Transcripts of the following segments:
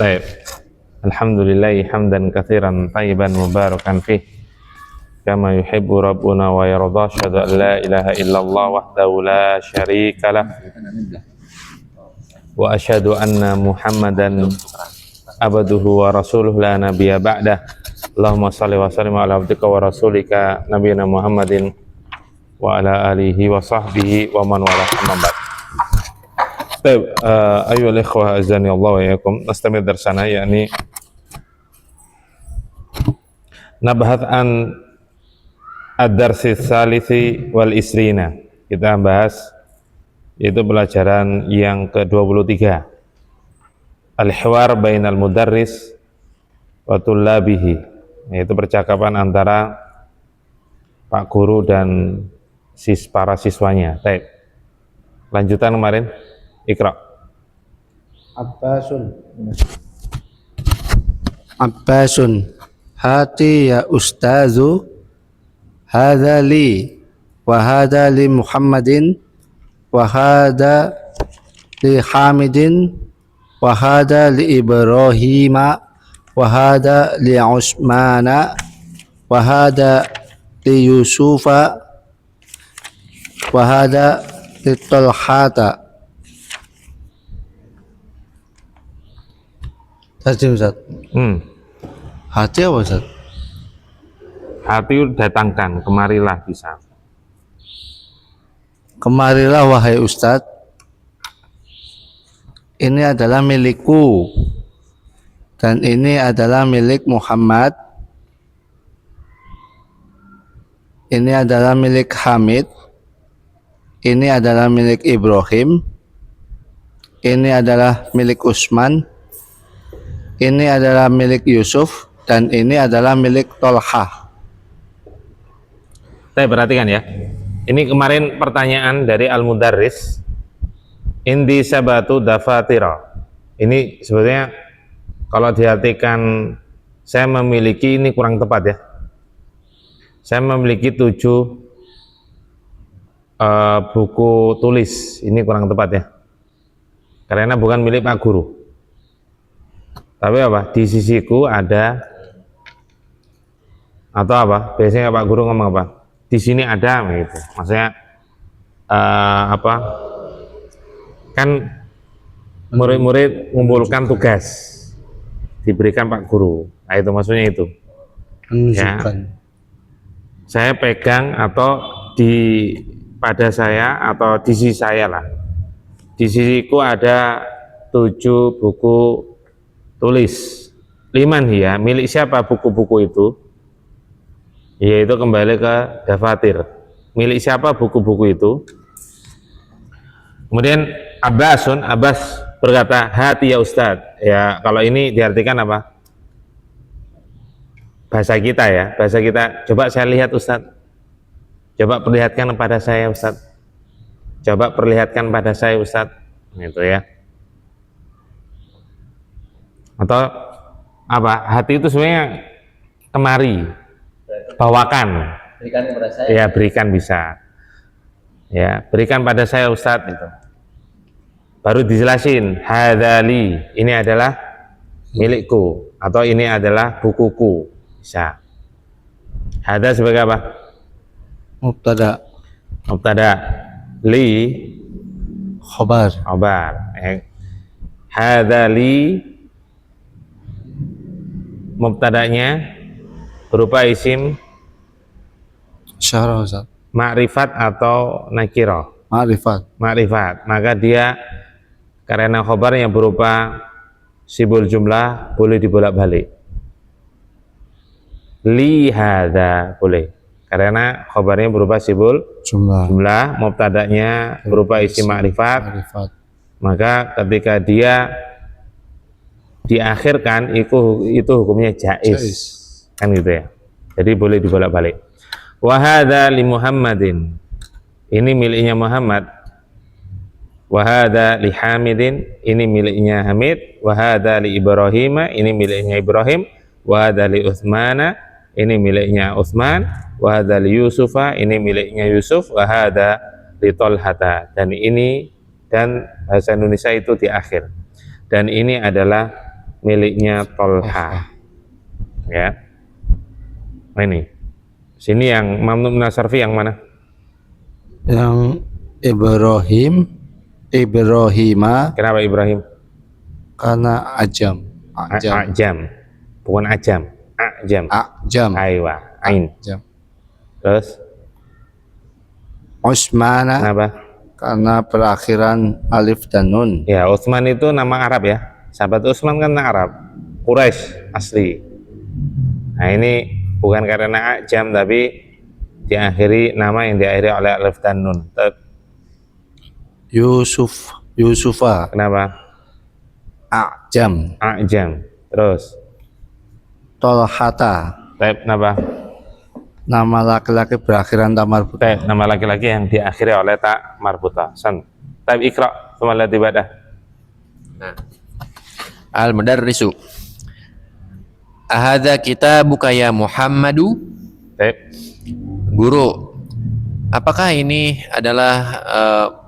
Baik. Alhamdulillah hamdan katsiran tayyiban mubarakan fih kama yuhibbu rabbuna wa yarda. Asyhadu an la ilaha illallah wahdahu la syarika lah wa asyhadu anna Muhammadan abduhu wa rasuluh la nabiyya ba'dah. Allahumma shalli wa sallim ala abdika wa rasulika nabiyina Muhammadin wa ala alihi wa sahbihi wa man wala amma ba'd. Baik, ayyuhal ikhwah azani Allah wa iyyakum. Nastamir darsana yakni nabhat an ad-darsi tsalisi wal isrina. Kita bahas yaitu pelajaran yang ke-23. Al-hiwar bainal mudarris wa tullabihi, yaitu percakapan antara Pak Guru dan para siswanya. Baik. Lanjutan kemarin. Iqra. Abbasun hati ya ustazu hadha li wa hadha li Muhammadin wa hadha li Hamidin wa hadha li Ibrahima wa hadha li Usmana wa hadha li Yusufa wa hadha li Talhata. Tadi Ustaz. Hati apa Ustaz? Hati datangkan, kemarilah bisa. Kemarilah wahai Ustaz. Ini adalah milikku. Dan ini adalah milik Muhammad. Ini adalah milik Hamid. Ini adalah milik Ibrahim. Ini adalah milik Utsman. Ini adalah milik Yusuf, dan ini adalah milik Tolhah. Saya perhatikan ya. Ini kemarin pertanyaan dari Al-Mudarris. Indi sabatu dafatira. Ini sebetulnya kalau diartikan saya memiliki, ini kurang tepat ya. Saya memiliki 7 buku tulis. Ini kurang tepat ya. Karena bukan milik Pak Guru. Tapi apa? Di sisiku ada, atau apa? Biasanya Pak Guru ngomong apa? Di sini ada, gitu. Maksudnya apa? Kan murid-murid mengumpulkan tugas, diberikan Pak Guru. Nah, itu maksudnya itu. Ya. Saya pegang atau pada saya atau di sisi saya lah. Di sisiku ada 7 buku tulis. Liman ya, milik siapa buku-buku itu? Yaitu kembali ke dafatir. Milik siapa buku-buku itu? Kemudian Abbas berkata, hati ya Ustadz. Ya, kalau ini diartikan apa? Bahasa kita ya, bahasa kita. Coba saya lihat Ustadz. Coba perlihatkan pada saya Ustadz. Coba perlihatkan pada saya Ustadz. Gitu ya. Atau apa? Hati itu sebenarnya kemari, bawakan. Berikan kepada saya. Ya, berikan bisa. Ya, berikan pada saya Ustadz itu. Baru dijelasin, hadali, ini adalah milikku atau ini adalah bukuku. Bisa. Hada sebagai apa? Mubtada. Mubtada. Li Khobar. Hadali mubtadanya berupa isim Syarah Ustaz. ma'rifat atau nakirah. Ma'rifat. Maka dia karena khobar yang berupa sibul jumlah boleh dibolak-balik. Li hadza boleh. Karena khobarnya berupa sibul jumlah, mubtadanya berupa isim ma'rifat. Maka ketika dia diakhirkan itu hukumnya jaiz. Kan gitu ya. Jadi boleh dibolak-balik. Wa hadza li Muhammadin. Ini miliknya Muhammad. Wa hadza li Hamidin. Ini miliknya Hamid. Wa hadza li Ibrahim. Ini miliknya Ibrahim. Wa hadza li Utsmana. Ini miliknya Utsman. Wa hadza li Yusufa. Ini miliknya Yusuf. Wa hadza li Talhata. Dan bahasa Indonesia itu di akhir. Dan ini adalah miliknya Tolha. Ya. Nah ini. Sini yang mamnu min as-sarfi yang mana? Yang Ibrahima Kenapa Ibrahim? karena ajam. Ajam. Bukan ajam. Ajam. Aywa. Ain. Ajam. Terus Utsmana kenapa? karena berakhiran alif dan nun. Ya, Utsman itu nama Arab ya. Sahabat Utsman kan nama Arab. Quraisy asli. Nah, ini bukan karena ajam tapi diakhiri nama yang diakhiri oleh alif dan nun. Yusufa Kenapa? ajam. Ajam. Terus Tolhata kenapa? nama laki-laki berakhiran ta marbuta. Nama laki-laki yang diakhiri oleh ta marbuta. Ikra, thumma alladhi ba'dah. Al-Mudarrisu. Ahadza kitabuka ya Muhammadu? Guru. Apakah ini adalah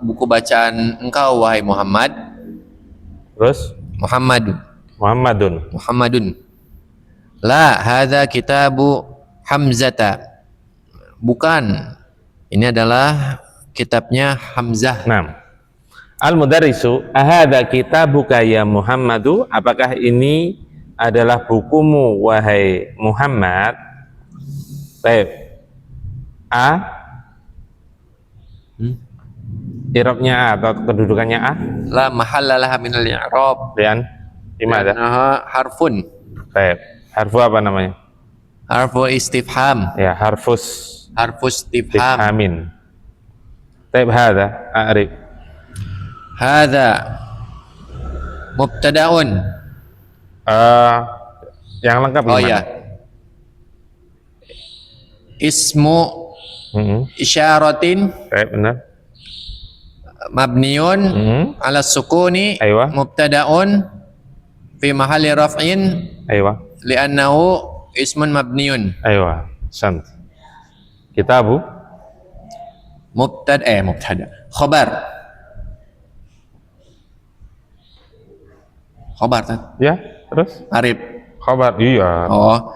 buku bacaan engkau wahai Muhammad? Terus Muhammadun. La hadza kitabu Hamzata. Bukan. Ini adalah kitabnya Hamzah. Nah, Al-Mudarrisu, ahadza kitabuka ya Muhammadu? Apakah ini adalah bukumu wahai Muhammad? I'rabnya A atau kedudukannya A? La mahallalah minal i'rab. Dan gimana? Harfun. Harfu apa namanya? Harfu istifham. Ya, harfu istifham. istifhamin. Hadza a'rib. Hadza mubtada'un. Yang lengkap gimana? Oh ya. Ismu isyaratin Benar. mabniun ala sukuni Aywa. mubtada'un fi mahalli raf'in Aywa. li'annahu ismun mabniun. Aywa. Sant. Kitabu Mubtada khabar kan? ya, terus Arif. khabar. Iya. Oh.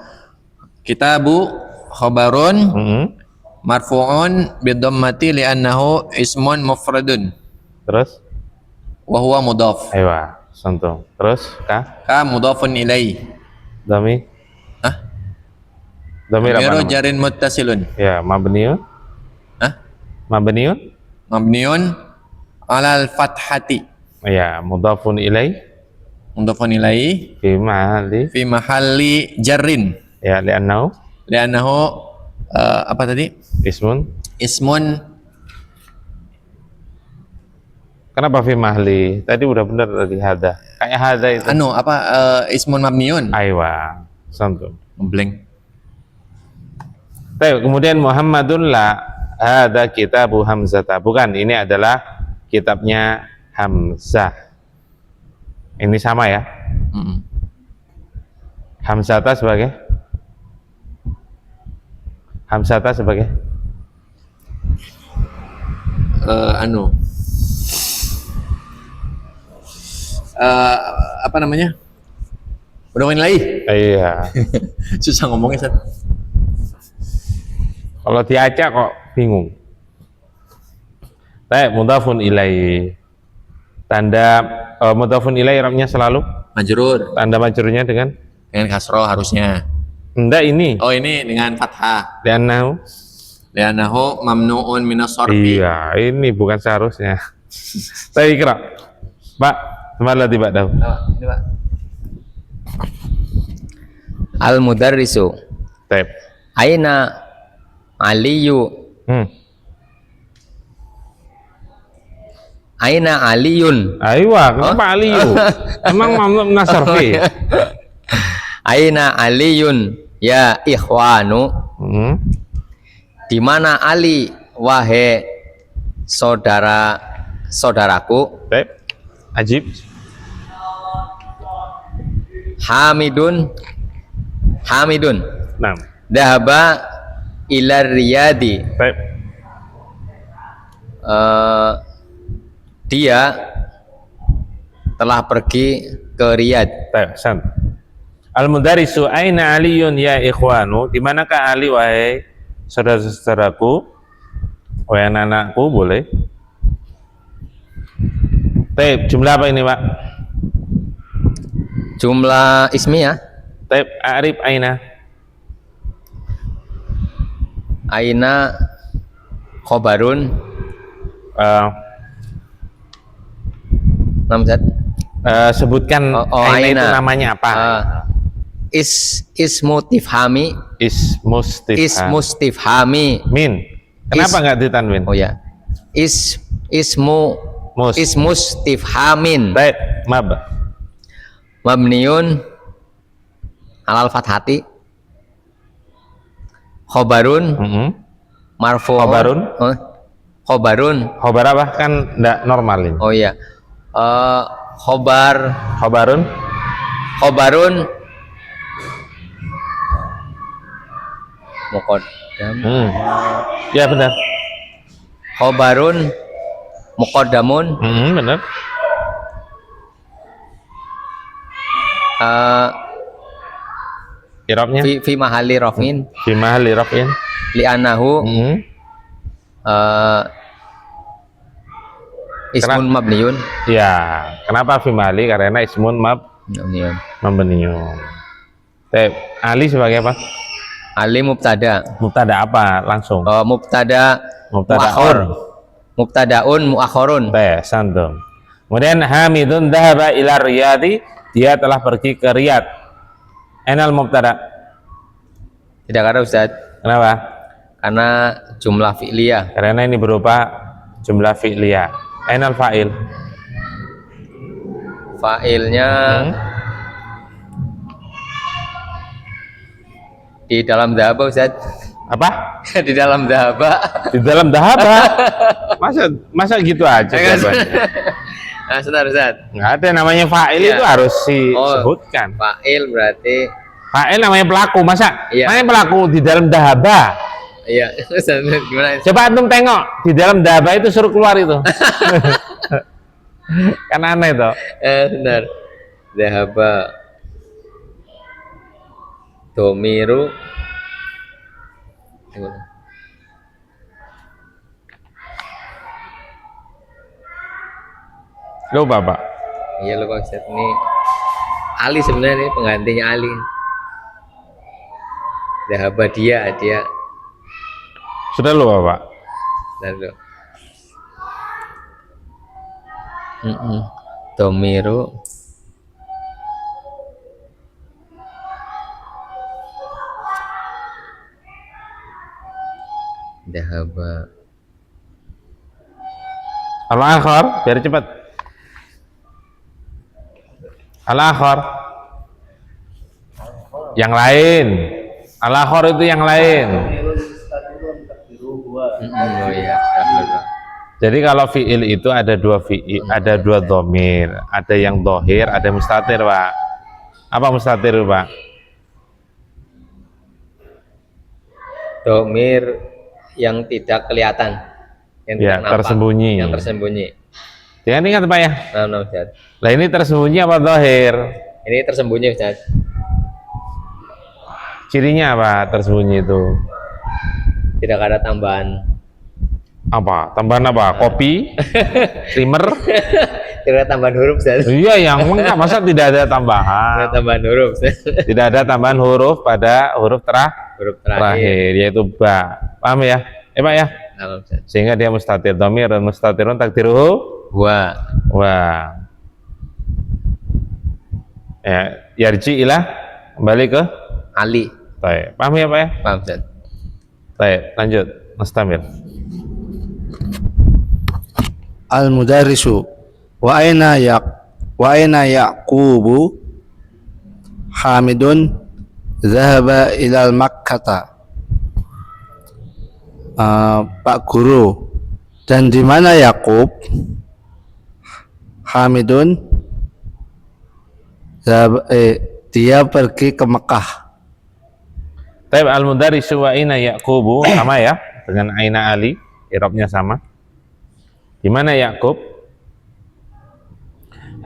Kitabu khabarun marfu'un bidhammati li'annahu ismun mufradun Terus wa huwa mudhaf. Aywa. Santung. Terus Ka mudhafun ilaihi. Dami. Dhamir apa Miru namanya? jarin muttasilun. Ya, mabniun. Mabniun. Mabniun alal fathati. Ya, mudhafun ilai Mudhafun ilaihi fi fi mahalli jarrin. ya li'annahu Apa tadi? ismun. Ismun. Kenapa fi mahli? Tadi udah benar tadi hada. Kayak hada itu. Ismun mabniun. Aywa. Santung. Blank. Kemudian Muhammadun la hada kitabu Hamzata. Bukan, ini adalah kitabnya Hamzah. Ini sama ya. Hamzata sebagai Apa namanya? Udah main lagi? iya. Susah ngomongnya, Sat. Kalau diacak kok bingung. Mudhafun ilai. Tanda mudhafun ilai i'rabnya selalu Majrur tanda majrurnya dengan kasroh harusnya. enggak ini. Oh, ini dengan fathah. Li'annahu Mamnu'un minas sarfi. iya, ini bukan seharusnya. Saya kira Pak, semalam tiba dah. Ini, Pak. Al-Mudarrisu. Aina Aliyu. Aina Aliyun. Aywa, kenapa Aliyu? Emang mamnu min as-sarfi. Aina Aliyun ya ikhwanu. Di mana Ali wahai saudaraku? Ajib. Hamidun. Nah. Dahaba ila riyadi. Dia telah pergi ke Riyadh. Taib, san. Al-mudarisu aina aliyun ya ikhwanu, di manakah Ali wahai saudara-saudaraku, wahai anak-anakku, boleh. Taib, jumlah apa ini, Pak? Jumlah ismiyah Taib, arif aina. aina khobarun Eh, nam Ustaz. sebutkan aina itu namanya apa? Ismu tifhami ismustifhami Min. Kenapa nggak ditanwin? oh ya ismu Mus. ismustifhamin Baik, mab. mabniun alal fathati khobarun marfu Khobarun? khobarun Khobar apa? Kan nggak normal ini. oh iya khobar Khobarun? khobarun muqaddam Ya benar. khobarun muqaddamun Benar. Irabnya? fi mahalli rafin Fi mahalli raf'in. li'annahu ismun mabniun Ya, kenapa fi mahalli? Karena ismun mabniun mabniun. Taib, Ali sebagai apa? ali mubtada Mubtada apa? Langsung. mubtada Mubtadaun. mubtadaun muakhorun Taib, santum. Kemudian Hamidun dhahaba ila Riyadi, dia telah pergi ke Riyadh. Ainal mubtada. tidak ada Ustaz Kenapa? karena jumlah fi'liyah Karena ini berupa jumlah fi'liyah. Ainal fa'il. fa'ilnya di dalam dhahaba Ustaz Apa? di dalam dhahaba Di dalam dhahaba. Masa gitu aja jawabannya? nah sebentar Ustaz Nggak ada namanya fa'il, Iya. itu harus disebutkan. fa'il berarti Fa'il namanya pelaku, masa? Iya. Namanya pelaku di dalam dhahaba. iya Ustaz gimana Coba antum tengok di dalam dhahaba itu suruh keluar itu. Kan aneh toh. benar dhahaba domiru Lupa, Pak. iya lupa Ustaz ini Ali sebenarnya ini penggantinya Ali dhahaba dia Sudah lupa, Pak. lalu domiru dhahaba Al-akhar, biar cepat. Al-akhar. Yang lain. Al-akhar itu yang lain. oh iya dhahaba. Jadi kalau fi'il itu ada dua fi'il, ada dua dhamir, ada yang dohir, ada mustatir, Pak. Apa mustatir, Pak? domir yang tidak kelihatan yang Ya, tidak nampak, tersembunyi. yang tersembunyi Jangan ingat, Pak ya. nah Ustaz Lah ini tersembunyi apa dohir? ini tersembunyi Ustaz Cirinya apa tersembunyi itu? tidak ada tambahan Apa? Tambahan apa? Kopi? Steamer? tidak ada tambahan huruf Ustaz Iya, yang enggak, masa tidak ada tidak ada tambahan? tambahan huruf Ustaz. Tidak ada tambahan huruf pada huruf huruf terakhir, yaitu ba. Paham ya? Pak ya? nah, Ustaz. Sehingga dia mustatir dhamir dan mustatirun takdiruhu Wa wa. Ya, yarji ilah, kembali ke Ali Taib. Paham ya, Pak ya? paham Ustaz Taib, lanjut. Mustamir. Al-mudarrisu wa aina Yaqubu Hamidun dhahaba ilal Makkata. Pak Guru, dan di mana Yakub? Hamidun dia pergi ke Mekah. Taib al-mudarisu wa aina Yaqubu, sama ya dengan aina Ali, i'rabnya sama. Di mana Yakub?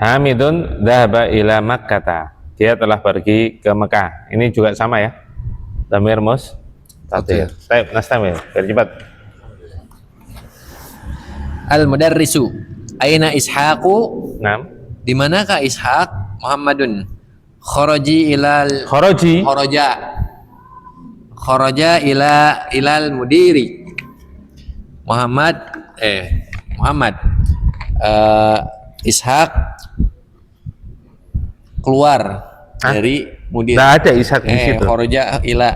Hamidun dhahaba ila Makkah. Dia telah pergi ke Mekah. Ini juga sama ya. Dhamir mustatir. Baik, nastamir. Biar cepat. Al-mudarrisu. Aina Ishaqu? Nah, Di manakah Ishaq? Muhammadun. Kharaji ilal kharaji. Kharaja ilal mudiri. Muhammad Ishaq keluar dari mudir. Nggak ada Ishak di situ. Kharaja ila.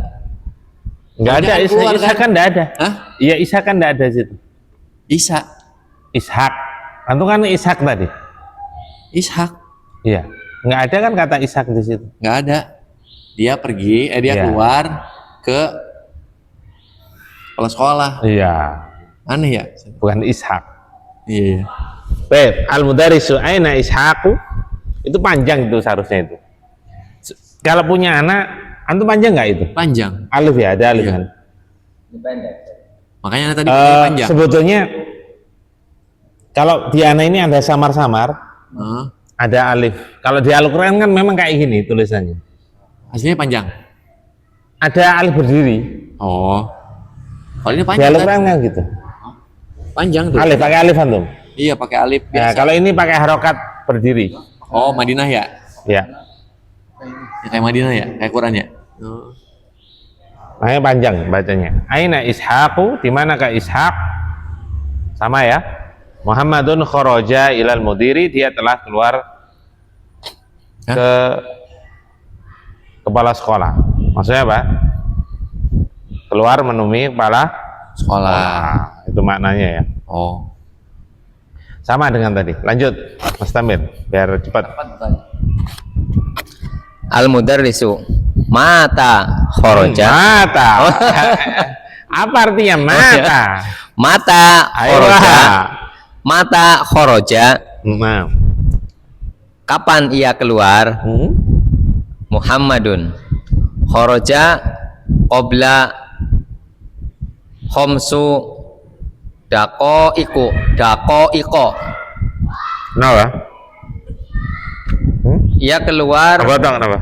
Nggak ada Kharaja Ishak. keluar, Ishak kan nggak ada. Hah? Iya, Ishak kan nggak ada di situ. Isa. Ishak. Antum kan Ishak tadi. Ishaq Iya. Nggak ada kan kata Ishak di situ. nggak ada. Dia pergi, dia Iya. keluar ke kepala sekolah. Iya. Aneh ya? Bukan Ishak. Iya. Baik, al-mudarrisu aina Ishaqu. Itu panjang itu seharusnya itu. Kalau punya anak, antum panjang nggak itu? Panjang. Alif ya, ada alif Iya. kan. Makanya tadi panjang. Sebetulnya kalau di anak ini ada samar-samar, Hah? ada alif. Kalau di Al-Quran kan memang kayak gini tulisannya. Aslinya panjang. Ada alif berdiri. Oh. Kalau ini Di panjang kan? Al-Quran kan gitu. Panjang tuh. Alif, pakai alif antum. Iya, pakai alif Nah, biasa. kalau ini pakai harokat berdiri. Oh, Madinah ya? Ya, Ya kayak Madinah ya? Kayak Quran ya? Oh. makanya panjang bacanya. Aina Ishaqu, di manakah Ishaq? Sama ya. Muhammadun kharaja ilal mudiri, dia telah keluar Hah? ke kepala sekolah. Maksudnya apa? Keluar menemui kepala Sekolah. Itu maknanya ya. Oh. Sama dengan tadi. Lanjut, Mas Tamir, biar cepat. Al-mudarrisu mata kharaja. Mata. Apa artinya mata? Mata kharaja. Mata kharaja. Nah. Kapan ia keluar? Muhammadun kharaja qabla khamsu daqaiqu. Kenapa? Ia keluar Apa dong, kenapa?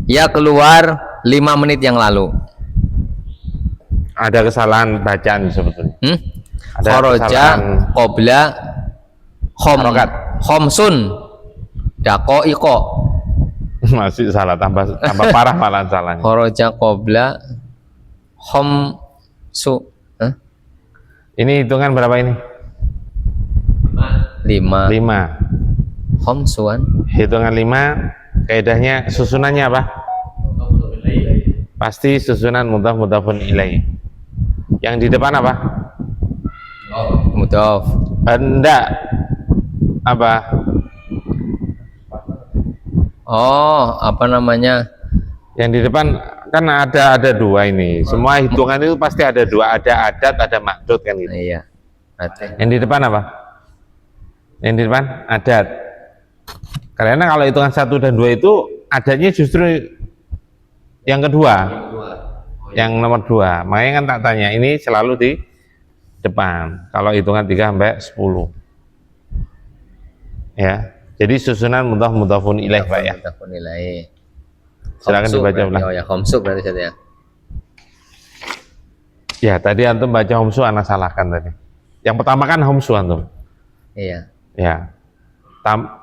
Ia keluar 5 menit yang lalu. Ada kesalahan bacaan sebetulnya. Ada Kharaja kesalahan qabla harokat. khamsun daqaiqa. Masih salah, tambah parah malah salahnya. Kharaja qabla khamsu. Ini hitungan berapa ini? 5 5. khamsuan. Hitungan 5, kaidahnya susunannya apa? Pasti susunan mudhaf mudhafun ilaih. Yang di depan apa? Mudhaf. Enggak. Apa? Oh, apa namanya? Yang di depan kan ada dua ini. Semua hitungan itu pasti ada dua, ada adat, ada mahdud kan gitu. Iya. Berarti Yang di depan apa? Yang di depan adat. Karena kalau hitungan 1 dan 2 itu adatnya justru yang kedua, yang nomor 2. Makanya kan tak tanya, ini selalu di depan. Kalau hitungan 3 sampai 10. Ya. Jadi susunan mudhaf mudhafun ilaih Pak ya. mudhafun ilaih. Silakan Khamsu dibaca berarti. ulang. Oh ya, khamsu berarti Ustaz ya. Ya, tadi antum baca homsu anak salahkan tadi. Yang pertama kan homsu antum. Iya. Ya.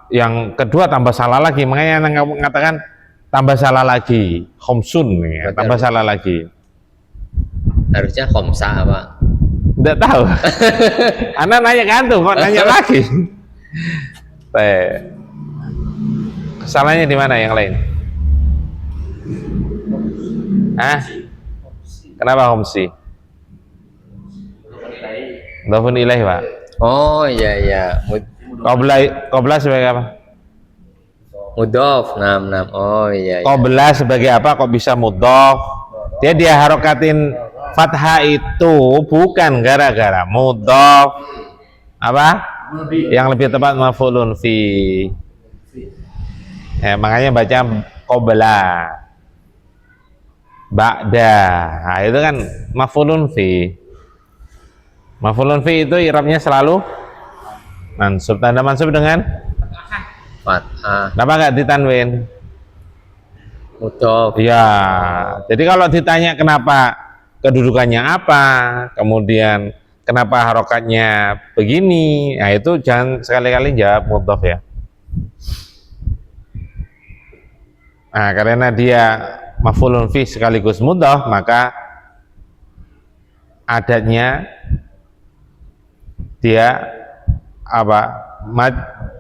Yang kedua tambah salah lagi, makanya anak mengatakan tambah salah lagi, homsun ya, Berarti tambah harus- salah lagi. Harusnya khamsa apa? Tidak tahu. Anak nanya ke antum, kok nanya lagi? Kesalahannya di mana yang lain? Hah? Kenapa homsi? Mudhafun ilaih Pak. Oh iya iya. Qabla sebagai apa? Mudhaf. Nam. Oh iya iya. Qabla sebagai apa kok bisa mudhaf? Dia harokatin fathah itu bukan gara-gara mudhaf apa? Yang lebih tepat maf'ulun fi. Ya, makanya baca qabla. Ba'da. Nah, itu kan maf'ulun fi. Maf'ulun fi itu i'rabnya selalu Mansub. Tanda mansub dengan Fathah. kenapa nggak ditanwin? Mudhof. Iya. Jadi kalau ditanya kenapa kedudukannya apa, kemudian kenapa harokatnya begini, nah itu jangan sekali-kali jawab mudhof ya. Nah, karena dia maf'ulun fi sekaligus mudhof, maka adatnya dia apa?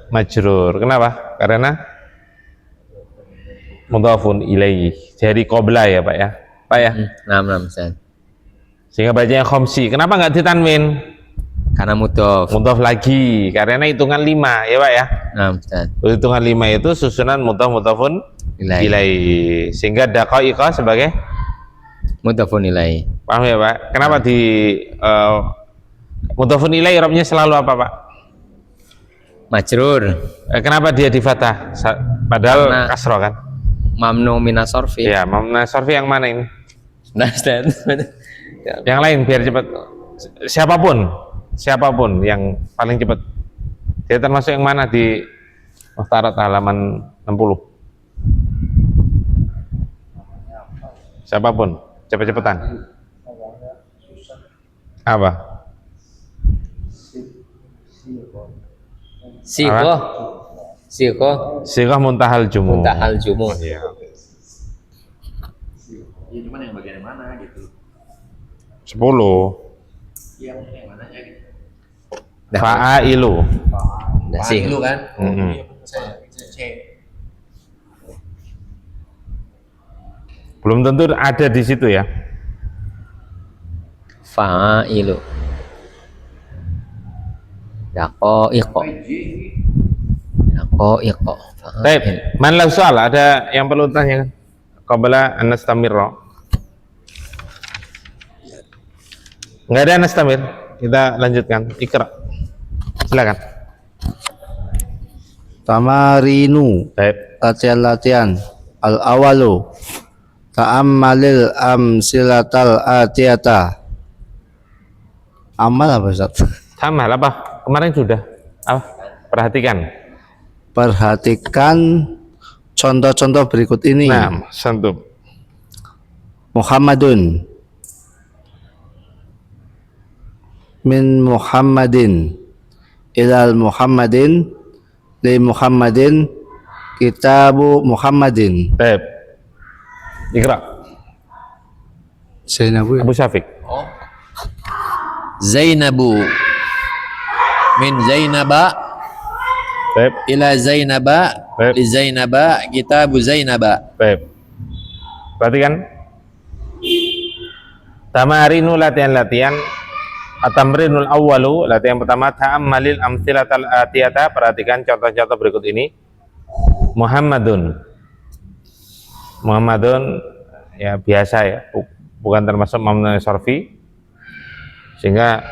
Majrur. Kenapa? Karena mudhafun ilaih. Jadi qabla ya, Pak ya. Pak ya. Nah, Ustaz. Sehingga bacanya khomsi. Kenapa nggak ditanwin? Karena mudhof. Mudhaf lagi. Karena hitungan 5 ya, Pak ya. Nah, Ustaz. Hitungan 5 itu susunan mudhafun ilaih. Sehingga daqaiqa sebagai Mudhofun ilaih. paham ya, Pak? Kenapa di mudhafun ilaih i'rabnya selalu apa, Pak? Majrur. Kenapa dia di fathah? Padahal Karena kasroh kan? mamnu minas sorfi. Ya, mamna sorfi yang mana ini? Nah, Ustaz. Yang lain biar cepat. Siapapun yang paling cepat. Dia termasuk yang mana di Muhtarat halaman 60? Siapapun, cepet-cepetan. Apa? Siqah. Siqah. Sighah muntahal jumu. Muntahal jumu. Iya. Ya cuman yang bagian mana gitu. 10. Iya, yang mananya gitu. Fa'ailu. Nah, sih. Dulu kan. Mm-mm. Iya, saya cek. Belum tentu ada di situ ya. Fa'ilu. Daqaiqa. Daqaiqa. Baik, man lahu soal, ada yang perlu tanya kan? Qabla an nastamirra. Enggak ada nastamir. Kita lanjutkan. Ikra. Silakan. Tamarinu, Baik. latihan-latihan. Al-awalu, ta'ammalil amsilatal atiyata. Amal apa Ustaz? Sama apa? Kemarin sudah. Apa? Perhatikan. Perhatikan contoh-contoh berikut ini. Nah, santum. Muhammadun, min Muhammadin, ilal Muhammadin, li Muhammadin, kitabu Muhammadin. Baik. Ikra. Zainabu. Abu Syafiq. Oh. Zainabu. Min Zainaba Baik. ila Zainaba Baik. li Zainaba kitabu Zainaba. Baik. Perhatikan. Tamarinu latihan-latihan. Atamrinul awwalu, latihan pertama, ta'ammalil amsilatal atiyata, perhatikan contoh-contoh berikut ini. Muhammadun. Muhammadun ya biasa ya, bukan termasuk mamnu sorfi, sehingga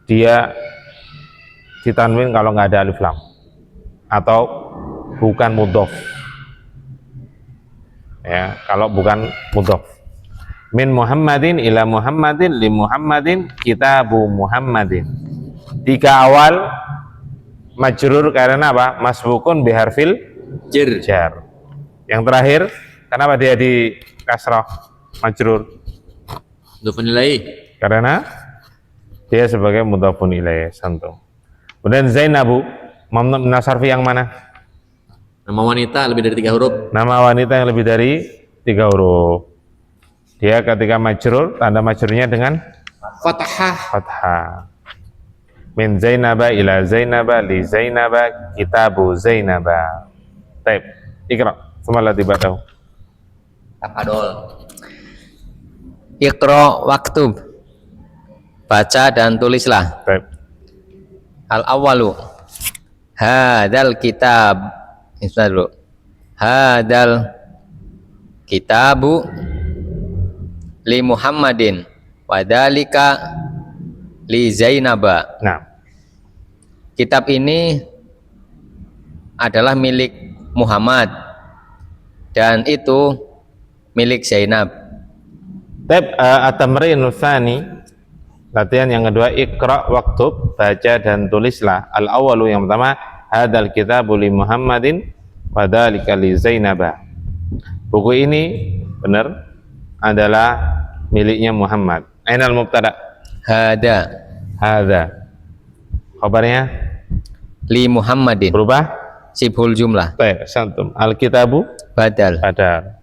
dia ditanwin kalau nggak ada alif lam atau bukan mudhof. Ya, kalau bukan mudhof. Min Muhammadin ila Muhammadin li Muhammadin kitabu Muhammadin. 3 awal majrur karena apa? Masbukun biharfil jar. Yang terakhir kenapa dia di kasrah majrur? Mudhofun ilaih. Karena dia sebagai mudhafun ilaih santum. Kemudian Zainabu mamnu min sarfi yang mana? Nama wanita lebih dari 3 huruf. Nama wanita yang lebih dari 3 huruf. Dia ketika majrur, tanda majrurnya dengan Fathah. fathah. Min Zainaba ila Zainaba li Zainaba kitabu Zainaba. Taib. Ikra. Semua latih ba'dahu. Takadol. Iqra waktub. Baca dan tulislah. Taib. Al-awwalu. Hadal kitab. Ini dulu. Hadal kitabu li Muhammadin wadalika li Zainaba. Nah, Kitab ini adalah milik Muhammad dan itu milik Zainab. taib. At-tamrin tsani, Latihan yang kedua, Iqra waktub, baca dan tulislah. Al-awwalu yang pertama, hadzal kitabu li Muhammadin wa dzalika li Zainaba. Buku ini benar adalah miliknya Muhammad. Ainal mubtada? Hada Hadza. Khabarnya li Muhammadin. berubah? Sibhul jumlah. Baik, santum. Al-kitabu Badal. badal.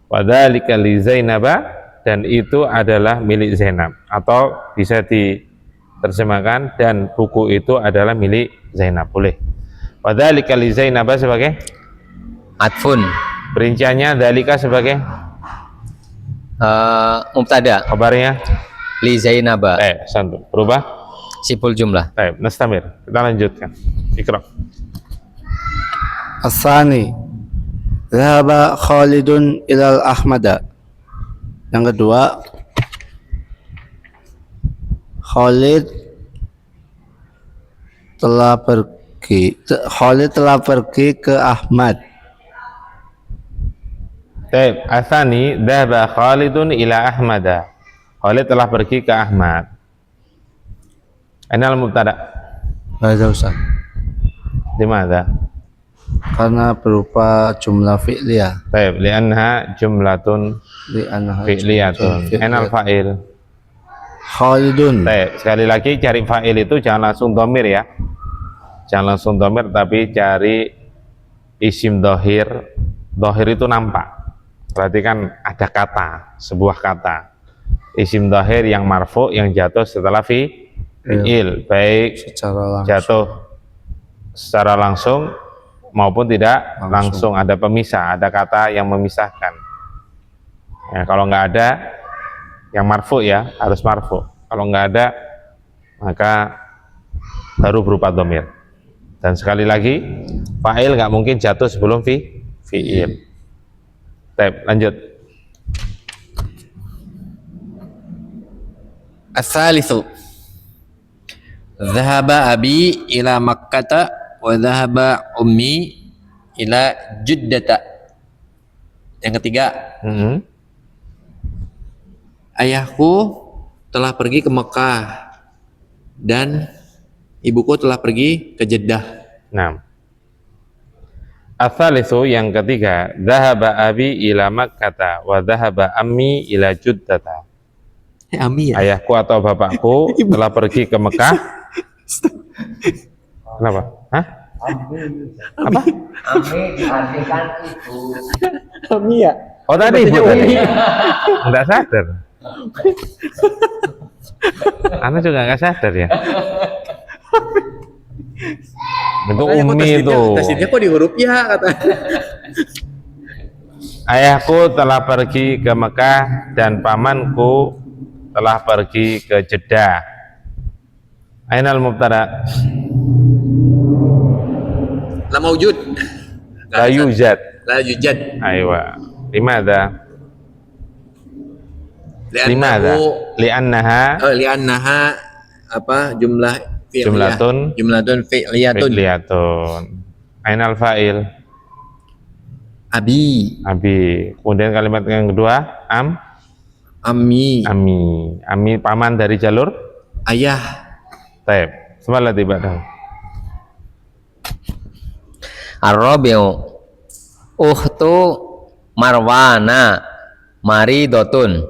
Wa dzalika li Zainaba, dan itu adalah milik Zainab, atau bisa diterjemahkan dan buku itu adalah milik Zainab, boleh. Wa dzalika li Zainab sebagai Atfun. perinciannya, dzalika sebagai Mubtada. kabarnya. Li Zainaba. Santum. Berubah? Sibhul jumlah. Nastamir. Kita lanjutkan. Iqra. Asani, dhahaba Khalidun ilal Ahmada. Yang kedua, Khalid telah pergi ke Ahmad. Asani, dhahaba Khalidun ila Ahmada. Khalid telah pergi ke Ahmad. Ainal mubtada? Ada Ustaz. Di mana? Karena berupa jumlah fi'liyah. Li'anha jumlatun Di anha fi'liyatun. Ainal fa'il? Khalidun. Sekali lagi cari fa'il itu jangan langsung dhamir ya. Jangan langsung dhamir, tapi cari isim dhohir. Dhohir itu nampak. Berarti kan ada kata, sebuah kata. Isim dhohir yang marfu yang jatuh setelah fi'il, baik Secara langsung. jatuh secara langsung maupun tidak langsung. Ada pemisah, ada kata yang memisahkan ya. Kalau nggak ada yang marfu ya harus marfu, kalau nggak ada maka baru berupa dhamir. Dan sekali lagi fa'il nggak mungkin jatuh sebelum fi'il. Lanjut. Ats-tsalitsu. Dhahaba abi ila Makkata wa dhahaba ummi ila Juddata. Yang ketiga, ayahku telah pergi ke Mekah dan ibuku telah pergi ke Jeddah. Nah, ats-tsalitsu yang ketiga, dhahaba abi ila Makkata wa dhahaba ammi ila Juddata. Ami ya? Ayahku atau bapakku telah pergi ke Mekah. Kenapa? Hah? Apa? Ami ya? Oh tadi ibu tadi. Enggak sadar. Anak juga enggak sadar ya. Itu umi itu. Tasdidnya kok di huruf ya kata. Ayahku telah pergi ke Mekah dan pamanku telah pergi ke Jeddah. Ainal mubtada? La maujud. La yujad. La yujad. Aywa. Limadha? Limadha? Li'annaha Li'annaha apa jumlah fi'liyah. Jumlatun fi'liyatun. Fi'liyatun. Ainal fa'il? Abi. Abi. Kemudian kalimat yang kedua, Ami. Ami paman dari jalur Ayah. Taib. Semalah tiba dah. Ar-rabi'u ukhtu Marwana maridotun.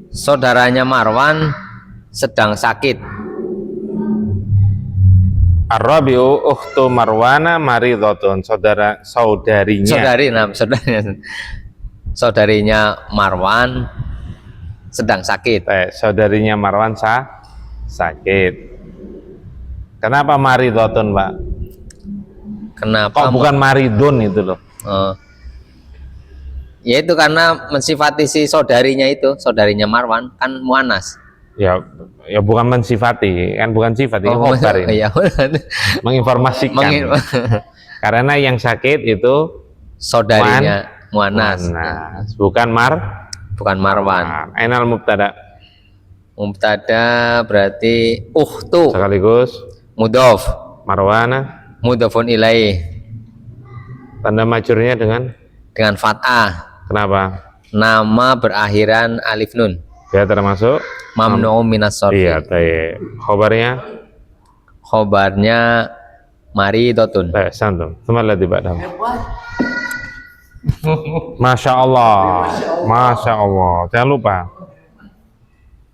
Saudaranya Marwan sedang sakit. Ar-rabi'u ukhtu Marwana maridotun. Saudarinya. Saudarinya Marwan sedang sakit. Saudarinya Marwan sakit. Kenapa maridotun, Pak? Kenapa? Kok bukan maridun itu loh? Ya itu karena mensifati si saudarinya itu, saudarinya Marwan kan muannas. Ya bukan mensifati, kan bukan sifat, ini khobar ini. Iya. Menginformasikan. Karena yang sakit itu saudarinya muannas. Bukan bukan Marwan. Ainal mubtada? Mubtada berarti ukhtu Sekaligus mudhof. Marwana Mudhofun ilaih. tanda majurnya dengan Dengan fathah. kenapa? nama berakhiran alif nun. Dia termasuk Mamnu minas sorfi. iya, tayyib. Khobarnya Khobarnya maridotun. tayyib, santum. Tsumma alladhi ba'dahu. Masya Allah, Masya Allah. Jangan lupa,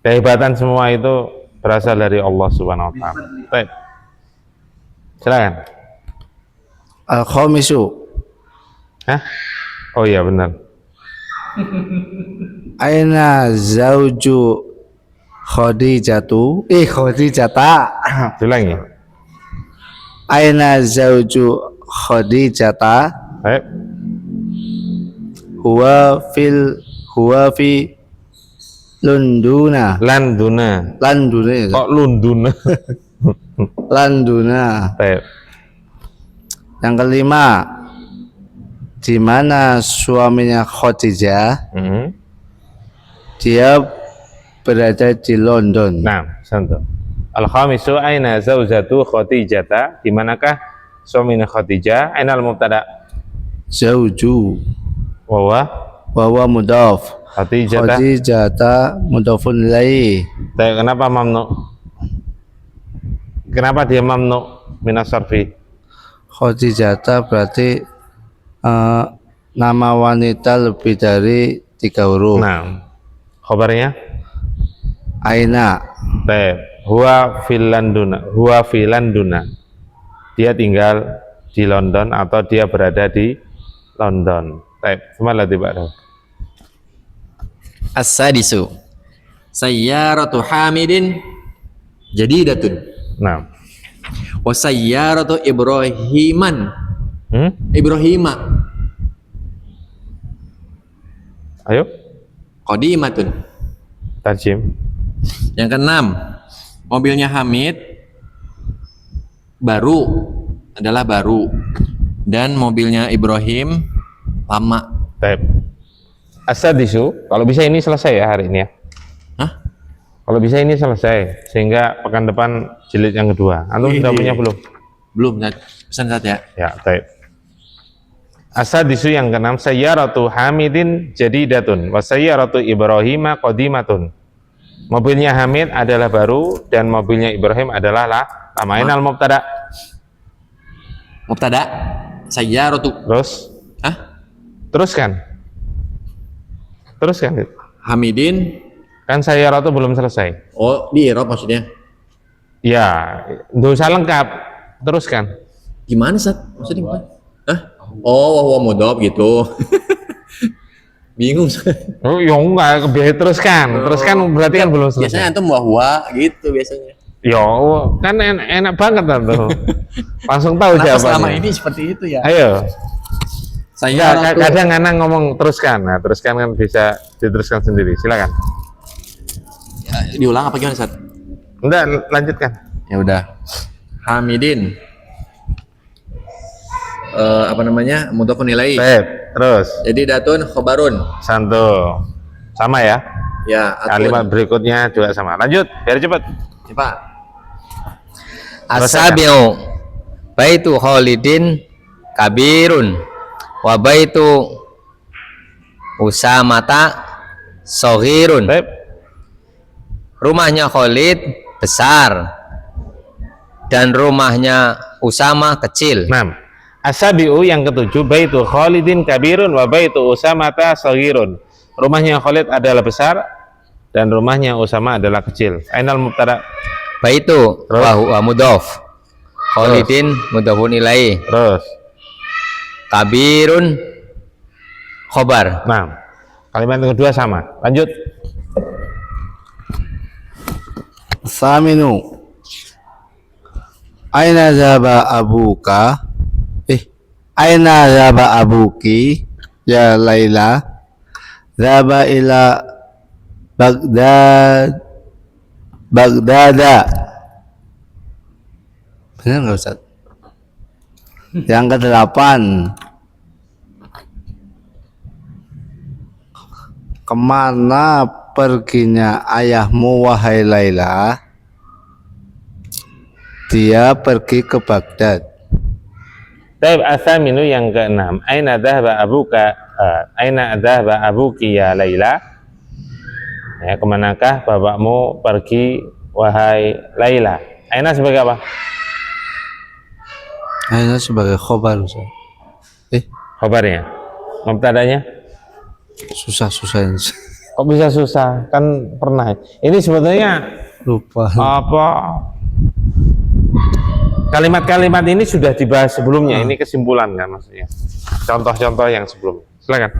kehebatan semua itu berasal dari Allah Subhanahu Wa Taala. Baik, silakan. Al-khamisu. Hah? Oh iya benar. Aina zauju Khadijatu? Khadijata. Ulangi. Aina zauju Khadijata? Baik. Huwa fi Lunduna. Landuna. Landuna. Kok Lunduna? Landuna. Baik. Yang kelima, di mana suaminya Khadijah? Mhm. Dia berada di London. Nah, santum. Al-khamisu aina zaujatu Khadijata? Di manakah suaminya Khadijah? Aina al-mubtada? Zauju Wa wa mudhaf. Khadijata. Khadijata mudhafun ilaihi. Baik, kenapa mamnu? Kenapa dia mamnu minas sarfi? Khadijata berarti nama wanita lebih dari 3 huruf. Nah, khabarnya? Aina. Baik. Huwa fil Landuna. Dia tinggal di London atau dia berada di London. Baik, semalah tiba. As-sadisu. Sayyaratu Hamidin jadidatun. Nah, Wa sayyaratu Ibrahiman. Ibrahima ayo, qadimatun. tajim. Yang keenam, mobilnya Hamid adalah baru dan mobilnya Ibrahim lama. Baik. As-sadisu, kalau bisa ini selesai ya hari ini ya. Hah? Kalau bisa ini selesai sehingga pekan depan jilid yang kedua. Antum sudah punya belum? Belum, pesan saja. Ya, baik. As-sadisu yang keenam, sayyaratu Hamidin jadidatun wa sayyaratu Ibrahima qadimatun. Mobilnya Hamid adalah baru dan mobilnya Ibrahim adalah lama. Ainal mubtada. Mubtada sayyaratu. Terus Hah? teruskan. Hamidin. Kan sayyaratu belum selesai. Oh, di Arab maksudnya. Ya, nggak usah lengkap. Teruskan. Gimana, Sat? Maksudnya gimana? Hah? Oh, wah mudhaf gitu. Bingung. Oh, ya enggak, teruskan. Teruskan berarti kan belum selesai. Biasanya antum wahwa gitu biasanya. Ya, kan enak banget tuh. Langsung tahu Kenapa jawabannya. selama ini seperti itu ya? Ayo. Saya Kadang Anang ngomong teruskan. Nah, teruskan kan bisa diteruskan sendiri. Silakan. diulang apa gimana, Sat? Enggak, lanjutkan. Ya udah. Hamidin. Apa namanya? Mudhofun ilaih. Baik, terus. Jadi datun khobarun. Santu. Sama ya? Ya, atun. Kalimat berikutnya juga sama. Lanjut, biar cepat. Cepat. As-sabi'u baitu Khalidin kabirun wa baitu Usamata soghirun. Baik. Rumahnya Khalid besar dan rumahnya Usama kecil. 6. As-sabi'u yang ketujuh, baitu Khalidin kabirun wa baitu Usamata saghirun. Rumahnya Khalid adalah besar dan rumahnya Usama adalah kecil. Ainal mubtada. Baitu Terus? wa huwa mudhaf. Khalidin mudhafun ilaih. Terus. Kabirun khobar. Nah, kalimat yang kedua sama. Lanjut. Saminu. Aina zaba abuka? Aina zaba abuki? Ya Laila. Zaba ila Bagdada. Benar nggak Ustaz? Yang ke-8. Kemana perginya ayahmu wahai Laila? Dia pergi ke Baghdad. Taib asaminu yang ke-6. Aina dhahaba abuka? Aina dzahaba abuki ya Laila? Ya, kemanakah bapakmu pergi wahai Laila? Aina sebagai apa? Aina sebagai khobar Ustaz. Khabarnya. Mubtadanya? Susah ini. Kok bisa susah? Kan pernah. Ini sebetulnya Lupa. apa? Kalimat-kalimat ini sudah dibahas sebelumnya. Ini kesimpulan kan maksudnya. Contoh-contoh yang sebelumnya. Silakan.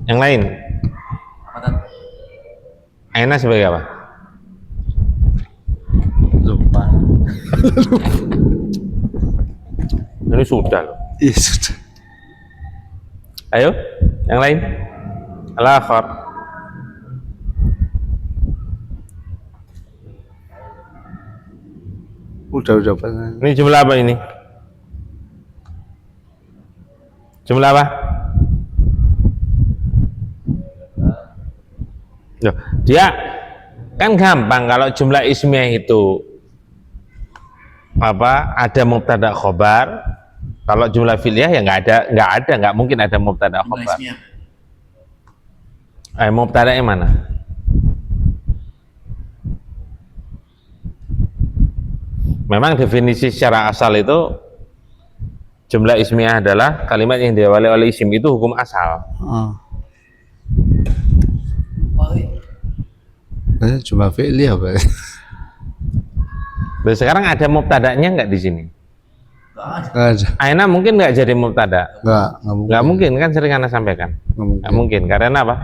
Yang lain. Aina sebagai apa? Lupa. Ini sudah loh. Iya sudah. Ayo, yang lain. Al-akhar. Udah pernah. Ini jumlah apa ini? Jumlah apa? Loh, dia kan gampang kalau jumlah ismiyah itu apa? Ada mubtada khobar. Kalau jumlah fi'liyah ya nggak mungkin ada mubtada khobar. Mubtada yang mana? Memang definisi secara asal itu jumlah ismiyah adalah kalimat yang diawali oleh isim, itu hukum asal. Cuma fi'li apa? Nah, sekarang ada mubtadanya nggak di sini? Nggak ada. Aina mungkin nggak jadi mubtada. Nggak Mungkin kan sering Anda sampaikan. Nggak mungkin. Karena apa?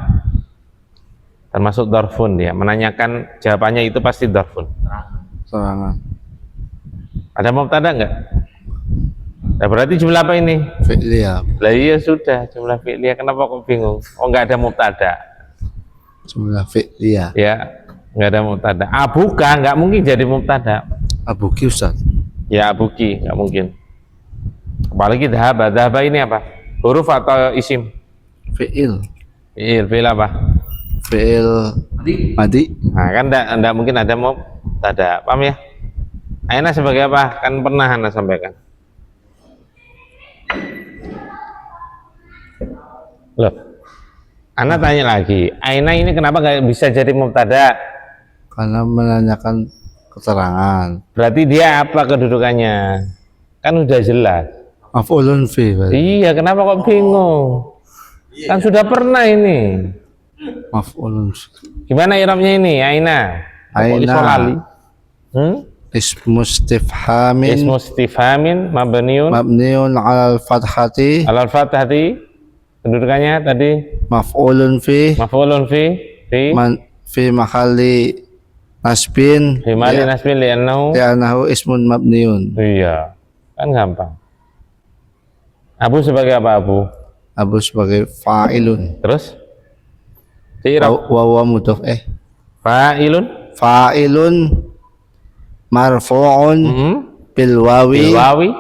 Termasuk dorfun dia. Menanyakan jawabannya itu pasti dorfun. Serangan. Ada mubtada nggak? Nah, berarti jumlah apa ini? Fi'li ya. Lah iya sudah jumlah fi'liyah. Kenapa kok bingung? Oh nggak ada mubtada. Jumlah fi'li ya. Ya nggak ada mubtada. Abuka nggak mungkin jadi mubtada. Abuki Ustaz. Ya abuki nggak mungkin. Apalagi dhahaba. Dhahaba ini apa? Huruf atau isim? Fi'il. Fi'il apa? Fi'il madi. Nah kan enggak mungkin ada mubtada. Paham ya? Aina sebagai apa? Kan pernah Anda sampaikan. Loh, Anda tanya lagi, Aina ini kenapa nggak bisa jadi mubtada? Karena menanyakan keterangan. Berarti dia apa kedudukannya? Kan udah jelas. Maf'ulun fi. Iya, kenapa kok bingung? Kan sudah pernah ini. Maf'ulun fi. Gimana irabnya ini, Aina? Kok iso lali? Ismu istifhamin. Ismu istifhamin mabniun Mabniun alal fathati. alal fathati. Kedudukannya tadi Maf'ulun fi. maf'ulun fi Fi mahalli nasbin. fi mali nasbin li'annahu. Li'annahu ismun mabniun. Iya, kan gampang. Abu sebagai apa Abu? Abu sebagai fa'ilun. Terus? I'rab. Wa huwa mudhaf Fa'ilun. Fa'ilun marfu'un bil wawi Wawi.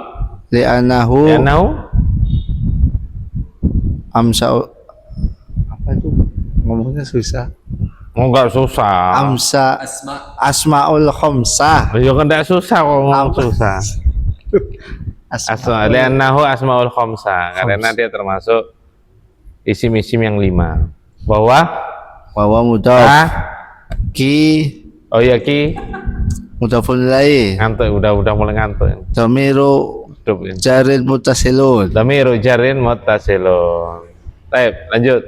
li'annahu Li'annahu. amsa. Apa itu? Ngomongnya susah. Enggak susah. Amsa asmaul khamsah. Ya kan enggak susah kok ngomong susah. Li'annahu asmaul khamsah. Karena dia termasuk isim-isim yang 5. Bahwa Mudhaf ki. Oh iya ki. Mudhafun ilaih. Ngantuk, udah mulai ngantuk. Dhamiru Hidup ini. jaril mutasilun. Dhamiru jarin muttasilun. Baik, lanjut.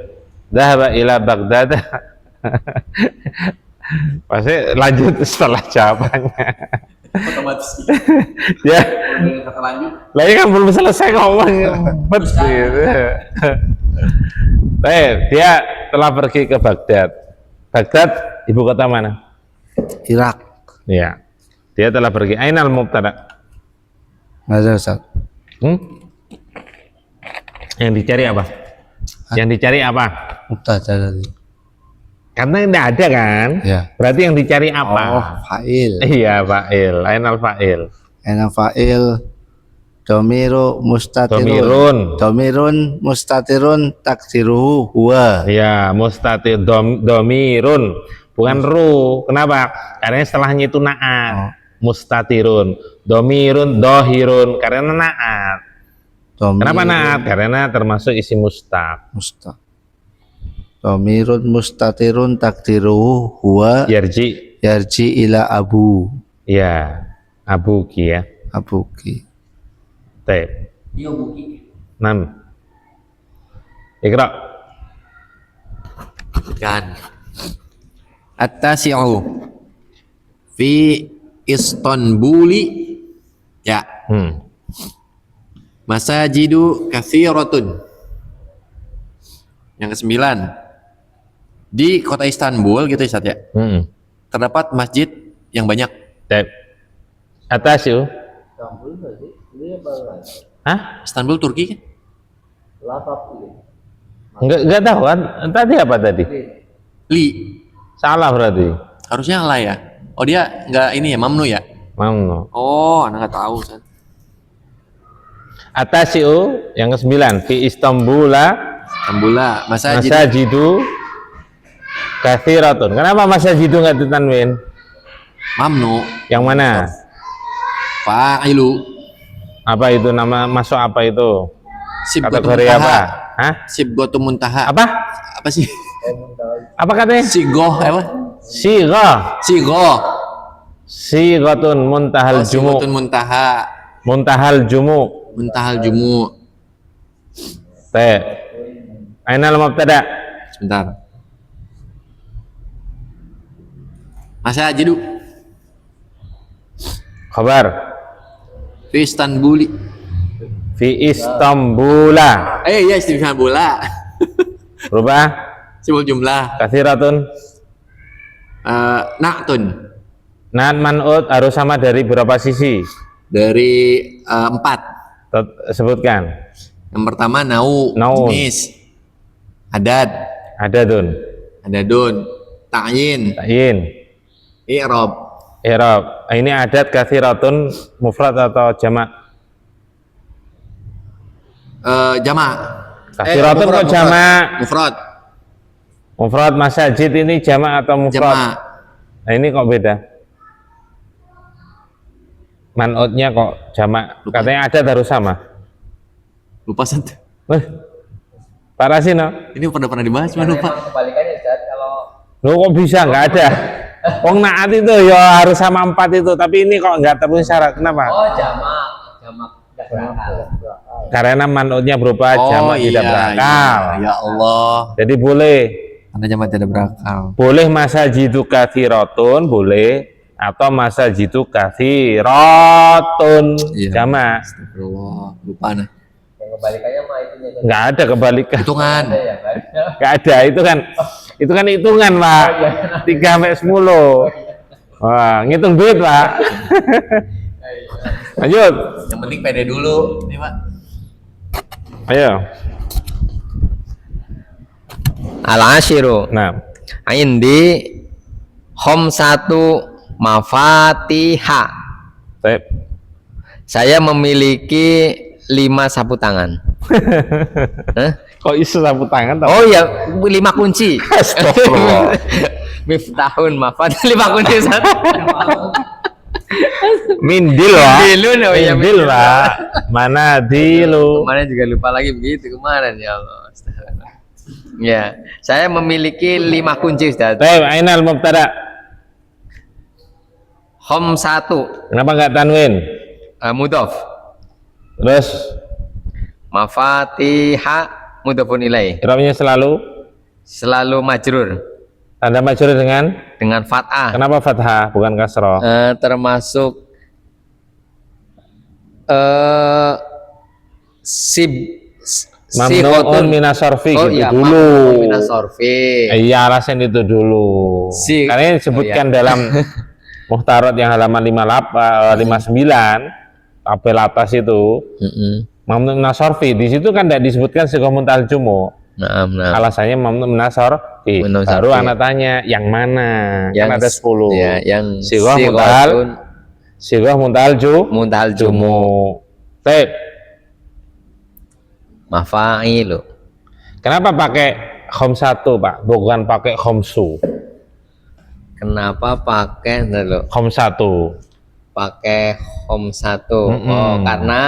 Dhahaba ila Baghdad. Pasti lanjut setelah jawabannya. Otomatis. Ya. Kata lanjut. Lah ini kan belum selesai ngomong. Bet gitu. Baik, dia telah pergi ke Baghdad. Baghdad ibu kota mana? Irak. Ya. Dia telah pergi. Ainal mubtada. Nggak ada Ustaz. Yang dicari apa? Yang dicari apa? Mubtada tadi. Karena tidak ada kan? Ya. Berarti yang dicari apa? Oh, fa'il. Iya, fa'il. Ainal fa'il. Enak fa'il. Domiru mustatirun. Domirun mustatirun takdiruhu huwa. Iya, mustatir domirun. Bukan ru. Kenapa? Karena setelahnya itu na'at. mustatirun, domirun, dohirun, karena naat. Kenapa Dhamirun naat? Karena termasuk isi mustaq. mustaq. Dhamirun mustatirun takdiruhu huwa Yarji, yarji ila ya, abuki ya. abuki. Taib. Iya buki. 6. Iqra. Kan. At-tasi'u fi Istanbuli ya masajidu katsiratun. Yang ke-9 di kota Istanbul gitu Ustaz ya. Terdapat masjid yang banyak. Taib. Atas yuk. Hah? Istanbul Turki kan? Enggak tahu kan? Tadi apa tadi? Li. Salah berarti. Harusnya lah ya. Oh dia nggak ini ya, mamnu ya? Mamnu. Oh, anak nggak tahu Ustaz. Atas yuk. Yang ke-9 fi Istanbula Istanbula masajidu katsiratun. Kenapa masajidu nggak ditanwin? mamnu Yang mana? fa'ilu Apa itu nama masuk apa itu? sibghatu Kategori apa? muntaha. Hah? Sibghatu muntaha. Apa? Apa sih? Apa katanya? Sigoh apa? Sighah. Sigoh. Sighatun muntahal jumu. Sibghatun muntaha. Muntahal jumu. Muntahal jumu. Teh. Ainal mubtada. Sebentar. Masajidu Khabar. fi Istanbuli. Fi Istambula. Iya Istanbula. Berubah. Sibul jumlah. Katsiratun. Na'tun. Naat man'ut harus sama dari berapa sisi? Dari 4. Sebutkan. Yang pertama naun. Jenis. Adad. Adadun. Adadun. Ta'yin. Ta'yin. I'rab. I'rab. Ini adat katsiratun mufrad atau jamak? Jamak. Katsiratun kok jamak? Mufrad. Mufrad masajid ini jamak atau mufrad? Jamak. Nah ini kok beda? Man'utnya kok jamak? Lupa. Katanya adat harus sama. Lupa Sant. Parah sih no? Ini pernah dibahas cuma lupa. Memang kebalikannya Ustaz, kalau Loh kok bisa? Nggak ada. Wong naat itu ya harus sama 4 itu, tapi ini kok nggak terpenuhi syarat. Kenapa? jamak nggak berakal. Karena man'utnya berupa jamak tidak berakal. Ya Allah. Jadi boleh. Karena jamak tidak berakal. Boleh masajidu katsiratun, boleh, atau masajidu katsiratun Iya. jamak. Astagfirullah. Lupa nah. Yang kebalikannya mah itunya Ustaz. Nggak ada kebalikan. Hitungan. Ada ya, nggak ada. Nggak ada, itu kan hitungan Pak. 3 sampai 10. Wah, ngitung duit Pak. Lanjut. Yang penting pede dulu. Nih Pak. Ayo. Al-ashiru Nah, indi khamsatu mafatiha. Tep. Saya memiliki 5 sapu tangan. Hah? Kok isu sapu tangan? Tau? Oh ya, 5 kunci. Astagfirullah. Miftahun mafat 5 kunci Ustaz. Mindil Pak. Mindilun, oh iya, Mindil Pak. Mana dilu? Kemarin juga lupa lagi begitu kemarin ya Allah. Astagfirullah. Ya, saya memiliki 5 kunci Ustaz. Tep, ainal mubtada. Khamsatu Kenapa nggak tanwin? mudhof. Terus Mafatiha mudhofun ilaih. i'rabnya selalu Selalu majrur tanda majrur dengan fathah. kenapa fathah bukan kasroh? Termasuk sib Mamnu'un minas sorfi oh gitu iya, dulu. mamnu'un minas sorfi. Iya, alasan itu dulu. Karena ini disebutkan dalam Muhtarat yang halaman 59 tabel atas itu. Mamnu minas sorfi di situ kan tidak disebutkan sighah muntal jumu. Nah. Alasannya mamnu minas sorfi. Minas Baru sorfi. anak tanya yang mana? Yang kan ada 10. Ya, yang Sighah muntal muntal jumu jumu. Baik. mafailu. Kenapa pakai khamsatu Pak? Bukan pakai khamsu. Kenapa pakai dulu? Khamsatu. pakai hom 1. Mm-mm. Oh, karena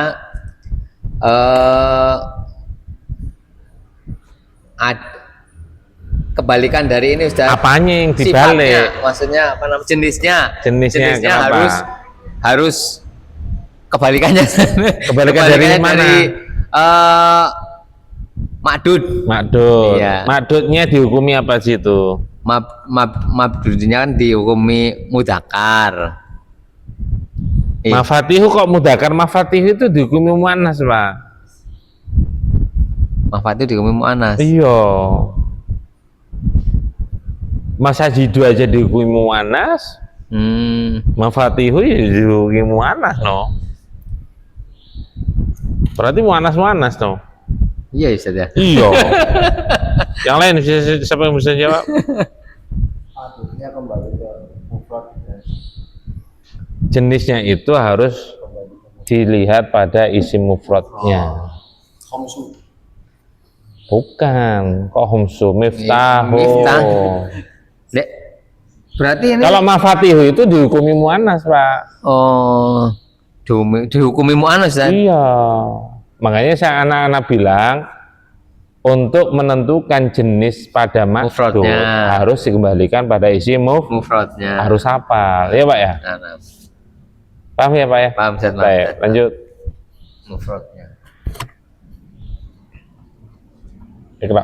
kebalikan dari ini Ustaz. Apanya yang Sifatnya, dibalik? maksudnya apa namanya? Jenisnya Kenapa? harus kebalikannya. Kebalikan dari mana? Makdud. Makdud. Iya. Makdudnya dihukumi apa sih itu? Mabdudnya kan dihukumi mudakar. Mafatihu kok mudakar? Mafatihu itu dihukumi muannas, Pak. Mafatihu dihukumi muannas. Iya. Masajidu aja dihukumi muannas, mafatihu ya dihukumi muannas, no. Berarti muannas no. Iya Ustaz ya. Iya. Yang lain siapa yang bisa jawab? Aduknya kembali ke mufrad. Jenisnya itu harus dilihat pada isi mufradnya. Khamsu. Bukan, kok humsu miftahu. Miftah. Dek, berarti ini Kalau mafatihu itu dihukumi muannas, Pak. oh dihukumi muannas Ustaz. Iya. Makanya saya anak-anak bilang untuk menentukan jenis pada makdud Mufradnya. harus dikembalikan pada isi Mufradnya. harus hafal, ya Pak ya? Nah. Paham ya Pak ya? Paham Ustaz. Baik, lanjut. Mufradnya. Iqra.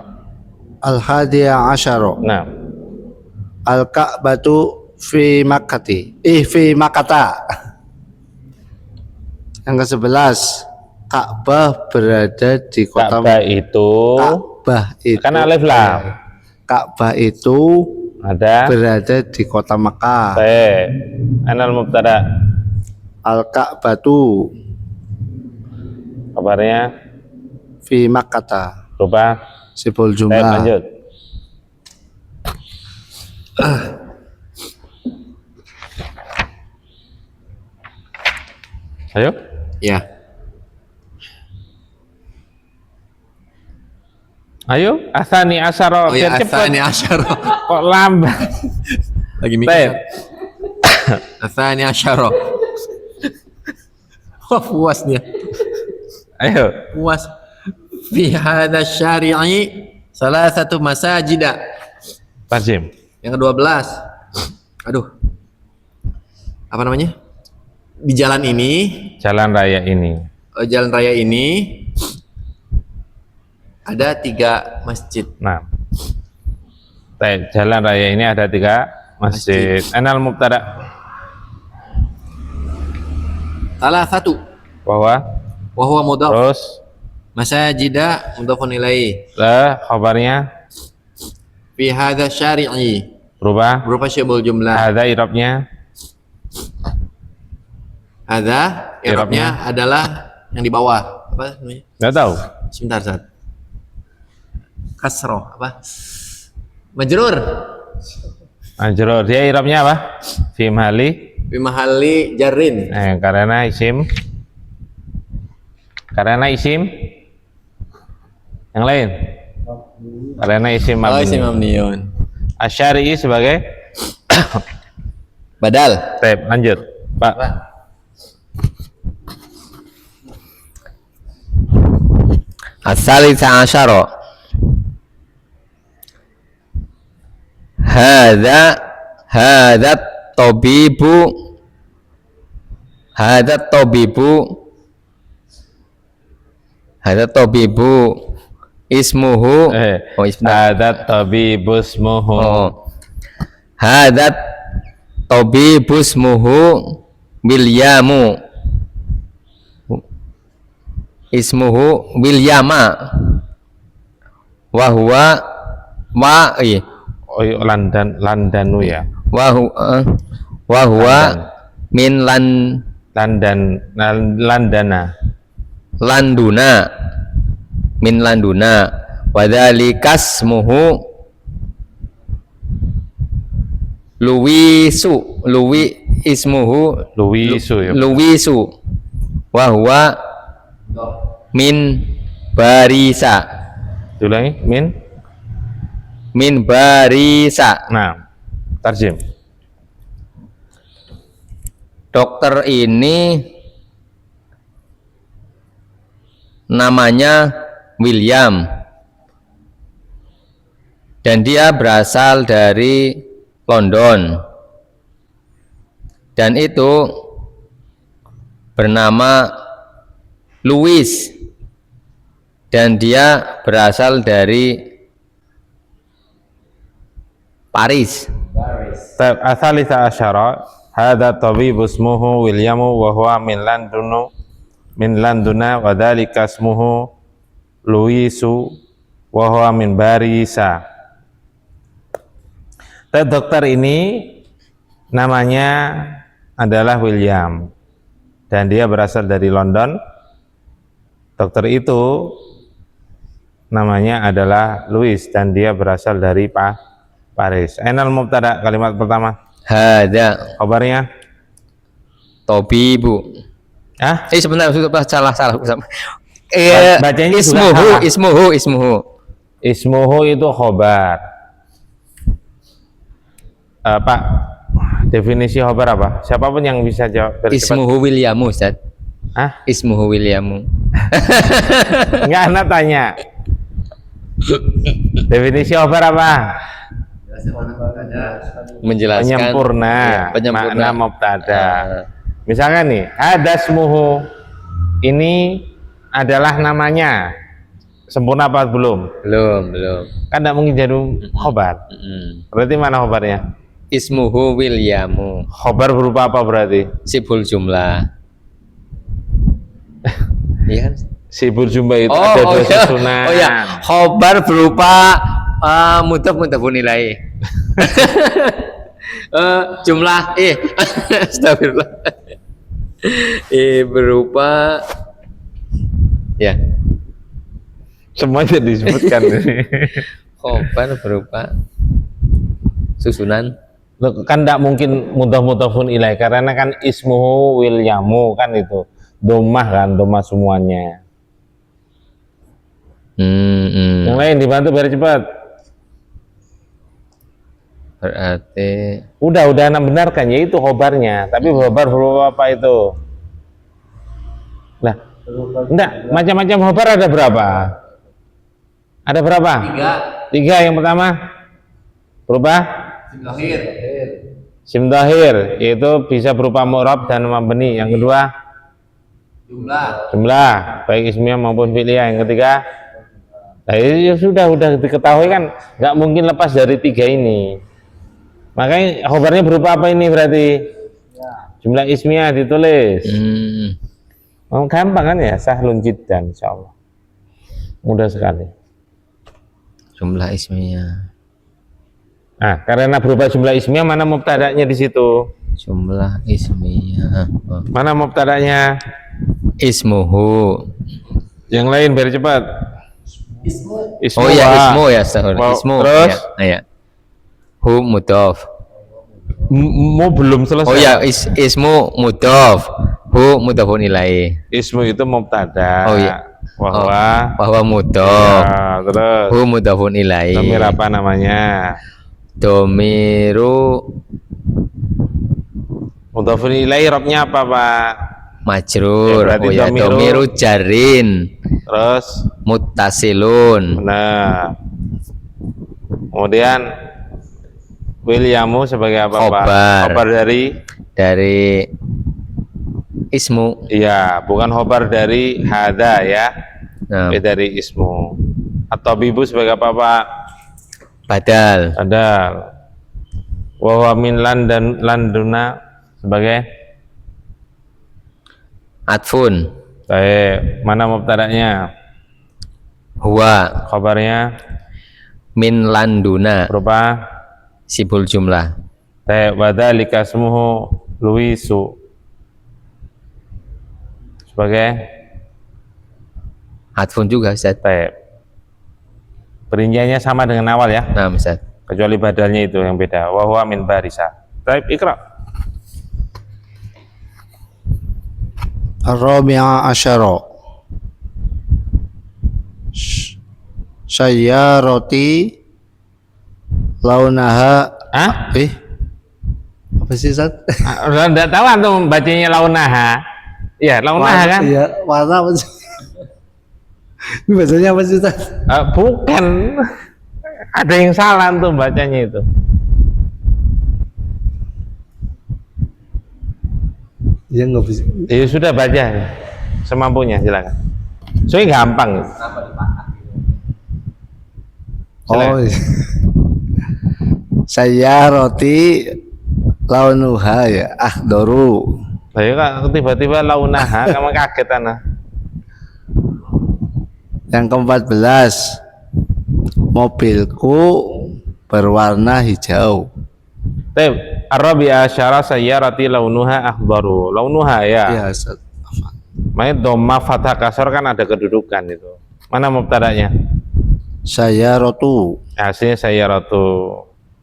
Al-hadiya asyara. Nah, Al-Ka'batu fi Makkati. Fi Makkata. Yang ke-11, Ka'bah berada di kota Ka'bah itu Ka'bah itu kan alif lam. Ka'bah itu Ada berada di kota Makkah. T. Anal mubtada. Al-Ka'batu Kabarnya fi Makkata. lupa. Sibul Baik, jumlah. lanjut. Ayo. Ya. Ayo, asani asyara. Oh ya, Biar cepet. Atsani asyara. Kok lambat? Lagi Baik. mikir. Atsani asyara. Wah, puas dia. Ayo. Puas. Fi hadha syari'i salah satu masajida. Tarjim. Yang ke-12. Aduh. Apa namanya? Di jalan ini, Jalan raya ini. jalan raya ini ada 3 masjid. Nah. Jalan raya ini ada 3 masjid. Anal mubtada. Salah satu. Bahwa Wahwa mudhaf. terus Masajida mudhafun ilaih. lah khabarnya Fi hadha syari'i. berubah. Berupa syibul jumlah. Ada irobnya. Ada I'rabnya. i'rabnya adalah yang di bawah. Apa namanya? Nggak tahu. Sebentar, Sat. Kasroh apa? Majrur. Majrur. Dia irobnya apa? Fi mahali. Fi mahalli jarrin. Karena isim. Karena isim. Yang lain. Karena isim Oh, mabni. isim mabniun. Asyari'i sebagai Badal. Baik, lanjut. Pak. As-salisa asyara. Hadza tabibu ismuhu Ada tabibus muhu. hadza tabibu ismuhu Wilyamu wa huwa Oh, iya, Landanu ya. wa huwa min Landana. Landuna wa dzalikas muhu Luwisu wa huwa min barisa Ulangi, min barisa Nah, tarjim. Dokter ini namanya William dan dia berasal dari London dan itu bernama Louis dan dia berasal dari Paris. طيب الثالثة عشرة هذا طبيب اسمه ويليام وهو من لندن وذلك اسمه لويس وهو من باريس. Dokter ini namanya adalah William dan dia berasal dari London. Dokter itu namanya adalah Louis dan dia berasal dari Paris. Ainal mubtada, kalimat pertama. Hada Kabarnya? Tobibu. Sebentar, salah. Bacanya juga salah. Ismuhu itu khobar. Pak, definisi khobar apa? Siapapun yang bisa jawab. Ismuhu Williamu, Ustaz. Ismuhu Williamu. Enggak, anak tanya. Definisi khobar apa? Menjelaskan penyempurna, makna mubtada. Misalkan nih, ada ismuhu, ini adalah namanya. Sempurna apa belum? Belum. Kan tidak mungkin jadi khobar. Berarti mana khobarnya? Ismuhu Williamu. Khobar berupa apa berarti? Sibul jumlah. Iya kan? Sibul jumlah itu ada dua susunan. Oh ya, khobar berupa mudhaf nilai. Jumlah astagfirullah. Berupa ya. Semuanya disebutkan. Khobar berupa susunan. Loh, kan tidak mungkin mudhaf-mudhafun ilaih karena kan ismuhu Wilyamu kan itu domah kan, domah semuanya. Yang lain dibantu biar cepat. Berarti udah anak benarkan, yaitu khobarnya. Tapi khobar berupa apa itu? Lah, enggak, macam-macam khobar ada berapa? Ada berapa? 3. Yang pertama berupa sim dhahir, yaitu bisa berupa mu'rab dan mabni. Yang kedua jumlah baik ismiyah maupun fi'liyah. Yang ketiga, nah ya sudah diketahui kan, nggak mungkin lepas dari 3 ini. Makanya khobarnya berupa apa ini berarti? Jumlah ismiyah ditulis. Gampang kan ya, sahlun jiddan insyaallah. Mudah sekali. Jumlah ismiyah. Nah, karena berupa jumlah ismiyah, mana mubtada'nya di situ? Jumlah ismiyah. Mana mubtada'nya? Ismuhu. Yang lain biar cepat. Ismu ya, ismu. Terus? Ya. Hu mudhaf. Mu belum selesai. Oh ya, ismu mudhaf. Hu mudhafun ilaih. Ismu itu mubtada. Oh iya. Bahwa mudhaf. Ya, terus. Hu mudhafun ilaih. Domir apa namanya? Domiru mudhafun ilaih, robnya apa, Pak? Majrur. Ya, domiru jarin. Terus muttasilun. Benar. Kemudian Wilyamu sebagai apa, Pak? Khobar dari ismu. Iya, bukan khobar dari hada ya. Dari ismu. Atau bibu sebagai apa, Pak? Badal. Wa min landuna sebagai atfun. Baik, mana mubtada'nya? Huwa. Khabarnya min landuna. Berupa sibul jumlah. Baik, wa dzalika ismuhu Luisu sebagai atfun juga, Ustaz. Baik. Perinciannya sama dengan awal ya. Nah, Ustaz. Kecuali badalnya itu yang beda. Wa huwa min barisa. Baik, ikra. Ar-rabi'a asyara. Sayyarati launaha. Apa Apa sih Ustaz? Udah enggak tahu antum bacanya launaha. Iya, launaha kan? Iya, warna apa sih? Ini bacanya apa sih Ustaz? Bukan. Ada yang salah antum bacanya itu. Ya nggak bisa. Ya sudah baca semampunya silakan. Soalnya gampang. Oh, iya. Saya roti launuha ya akhdaru. Saya kak tiba-tiba launaha, kamu kaget ana. Yang ke-14, mobilku berwarna hijau. Tep, Arabiya asyara sayyarati launuha akhdaru. Launuha ya. Ya, Ustaz. Main dhamma fathah kasar kan ada kedudukan itu. Mana mubtada'nya? Saya rotu. Aslinya sayyaratu.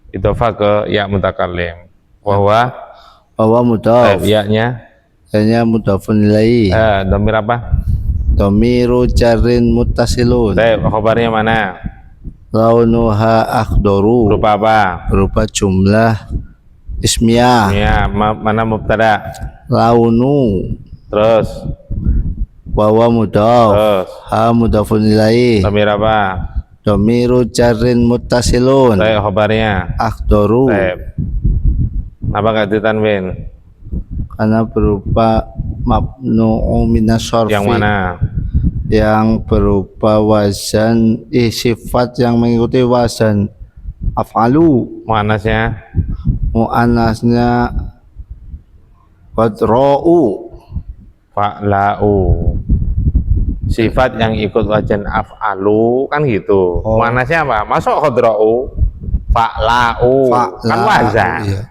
Idhofah ke ya mutakallim. Bahwa Mudhaf. ya-nya Hanya mudhafun ilaihi. dhamir apa? Dhamiru jarrin muttasilun. Tep, khabarnya mana? Launuha akhdaru. Berupa apa? Berupa jumlah ismiyah. Ya, mana mubtada? Launu. Terus, Wawa mudhaf. terus Ha mudhafun ilaihi. dhamir apa? Dhamiru jarrin muttasilun. Tep, khabarnya. Akhdaru. Tep. Apa nggak ditanwin? Karena berupa mabnu'u minas syarfi. Yang mana? Yang berupa wazan sifat yang mengikuti wazan af'alu. Muannasnya? Mu'annasnya qadra'u. Fa'la'u. Sifat yang ikut wajan af'alu kan gitu. Oh. Muannasnya apa? Masuk khadra'u. Fa'la'u. Kan wazan. Iya.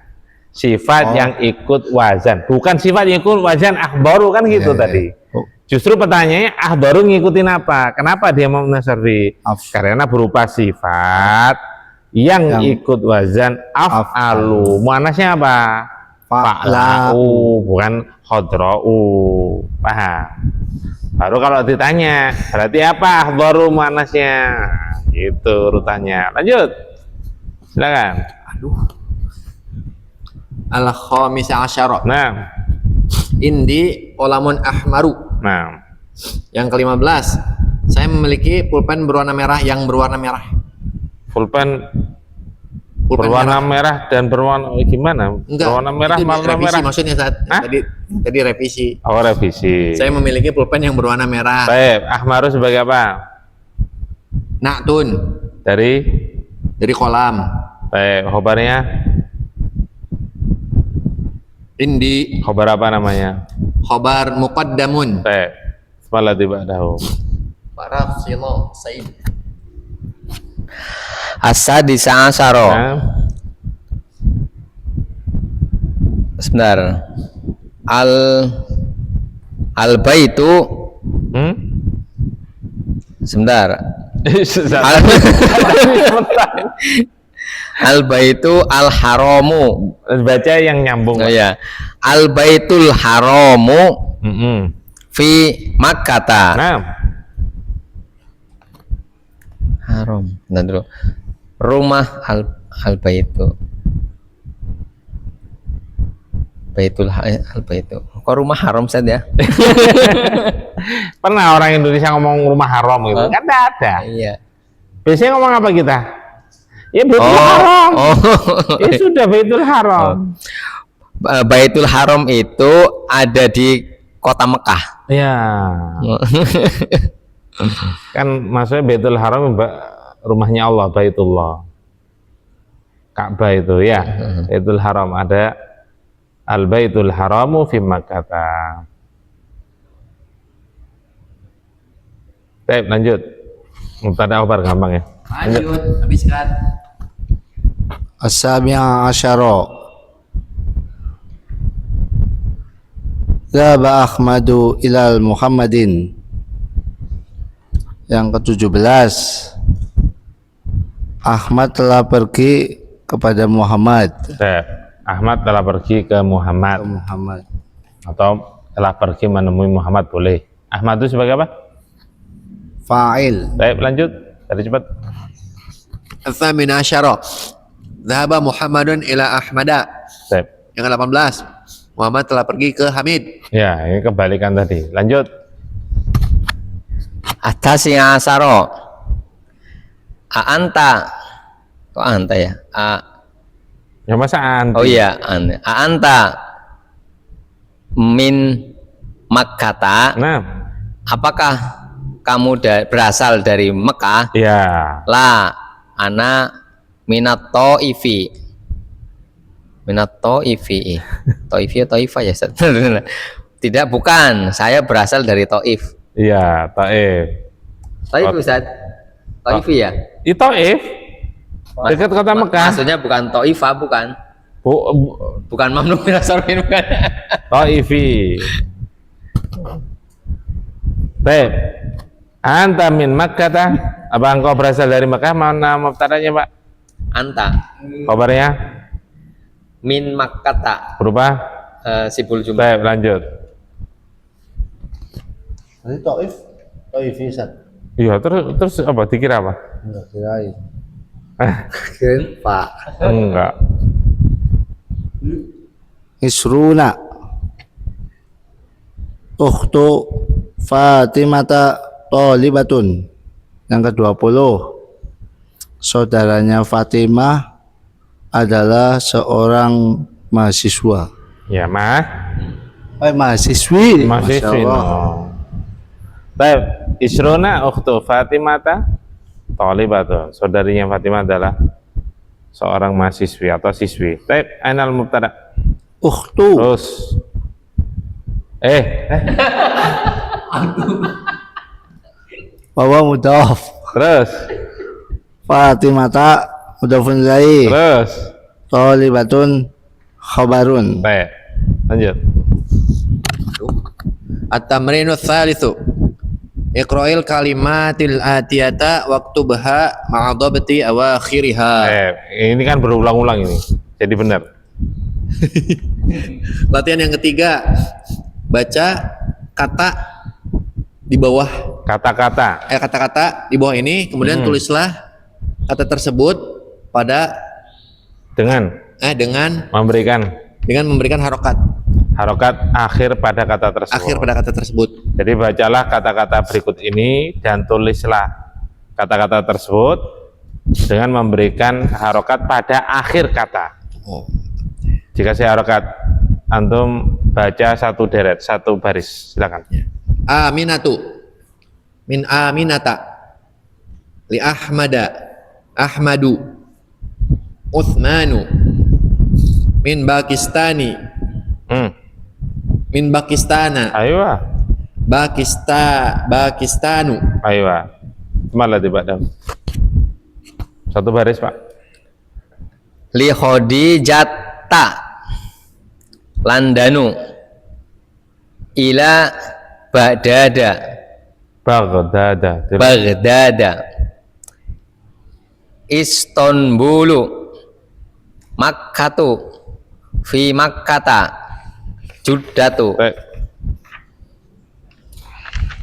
Sifat Oh. yang ikut wazan, bukan sifat yang ikut wazan akhbaru kan gitu Iya, tadi. iya. Oh. Justru pertanyaannya akhbaru ngikutin apa? Kenapa dia mau nasarfi? Af- Karena berupa sifat yang ikut wazan af'alu. Muannasnya apa? Fa'la'u, bukan khadra'u. Paham? Baru kalau ditanya, berarti apa akhbaru muannasnya? Itu urutannya. Lanjut. Silakan. Al-khamisa asyara. Nah, Indi olamun ahmaru. nah. Yang ke-15, saya memiliki pulpen berwarna merah yang berwarna merah. Pulpen Pulpen berwarna merah dan berwarna gimana? Enggak. Berwarna merah, itu warna revisi merah. maksudnya saat Hah? tadi revisi. Oh, revisi. Saya memiliki pulpen yang berwarna merah. Baik, ahmaru sebagai apa? Naktun Dari kolam. baik, khobarnya Indi khobar apa namanya? khobar muqaddamun. Baik. Semalah dibadahu. Para silo Said. As-sadisa asyara. Nah, Sebentar. Al baitu hmm? sebentar. Sebentar. Al baitu al haramu. Baca yang nyambung. Oh ya. Al baitul haramu Mm-mm. fi Makkah. Nah, Haram. Nah, dulu. Rumah al baitu. Al baitu. Kok rumah haram saja? pernah orang Indonesia ngomong rumah haram gitu? Hah? Kan tidak ada. Iya. Biasanya ngomong apa kita? Ya Baitul Haram. Ya sudah Baitul Haram. Baitul Haram itu ada di kota Mekah. Ya. Kan maksudnya Baitul Haram rumahnya Allah, Baitullah. Ka'bah itu ya. Baitul Haram ada Al-Baitul Haramu fi Makkah. Baik, lanjut. Mubtada khabar gampang ya. Lanjut, habiskan. As-sabi'a asyara. Zaba Ahmadu ilal Muhammadin. Yang ke-17, Ahmad telah pergi kepada Muhammad. Baik. Ahmad telah pergi ke Muhammad atau telah pergi menemui Muhammad boleh. Ahmad itu sebagai apa? Fa'il. Baik, lanjut. Tadi cepat. Al-thamina asyara. Dhahaba Muhammadun ila Ahmada. Baik. Yang ke-18. Muhammad telah pergi ke Hamid. Ya, ini kebalikan tadi. Lanjut. Atasi asaro. Anta. Kok anta ya? Ya masa anti? Oh iya, anta min Makkata. Nah, Apakah kamu berasal dari Mekah? ya. La, ana minat Toifi. Minat Toifi. Toifi atau Toifa ya? Ustaz? Tidak, bukan. Saya berasal dari Toif. Iya, Taif. Toif Ustaz? Toifi ya? Itu Taif. Dekat kota Mekah. Maksudnya bukan Toifa, bukan? Bu, Bukan mamnu min as-sarfin, bukan? Taifi. Baik. Anta min Makkah. Apa engkau berasal dari Mekah? Mana mubtadanya, Pak? Anta Kabarnya min Makkata. berubah. Sibul jumlah. Baik, lanjut. Tadi Taif, Taifisat. Iya, terus apa? Dikira apa? Enggak kirain. Keren, Pak. Enggak. Isruna. Ukhtu Fatimata Thalibatun. Yang ke-20. Saudaranya Fatimah adalah seorang mahasiswa. Ya, Mah. Mahasiswi. Masih Masya sih. Allah. Baik, Isrona ukhtu Fatimata Thalibatun. Saudarinya Fatimah adalah seorang mahasiswi atau siswi. Baik, ainal mubtada. Ukhtu. Terus Bahwa mudhaf. terus Fatimata mudhafun ilaih. terus Thalibatun khabarun. baik, lanjut. At-tamrinu tsalitsu. Iqra'il kalimatil atiyata waktubaha ma'a dhabti awakhiriha. Ini kan berulang-ulang ini. Jadi benar. Latihan yang ketiga, baca kata di bawah kata-kata di bawah ini, kemudian tulislah kata tersebut pada dengan dengan memberikan harokat akhir pada kata tersebut. Jadi bacalah kata-kata berikut ini dan tulislah kata-kata tersebut dengan memberikan harokat pada akhir kata. Jika saya harokat, antum baca satu deret, satu baris, silakan. Aminatu min aminata li Ahmadu Uthmanu min Pakistani min Pakistana Aywa, Pakistanu aywa. Malah tiba satu baris, Pak. Li Khadijata Landanu ila Baghdada Istanbulu Makkatu fi Makkata Juddatu. Baik.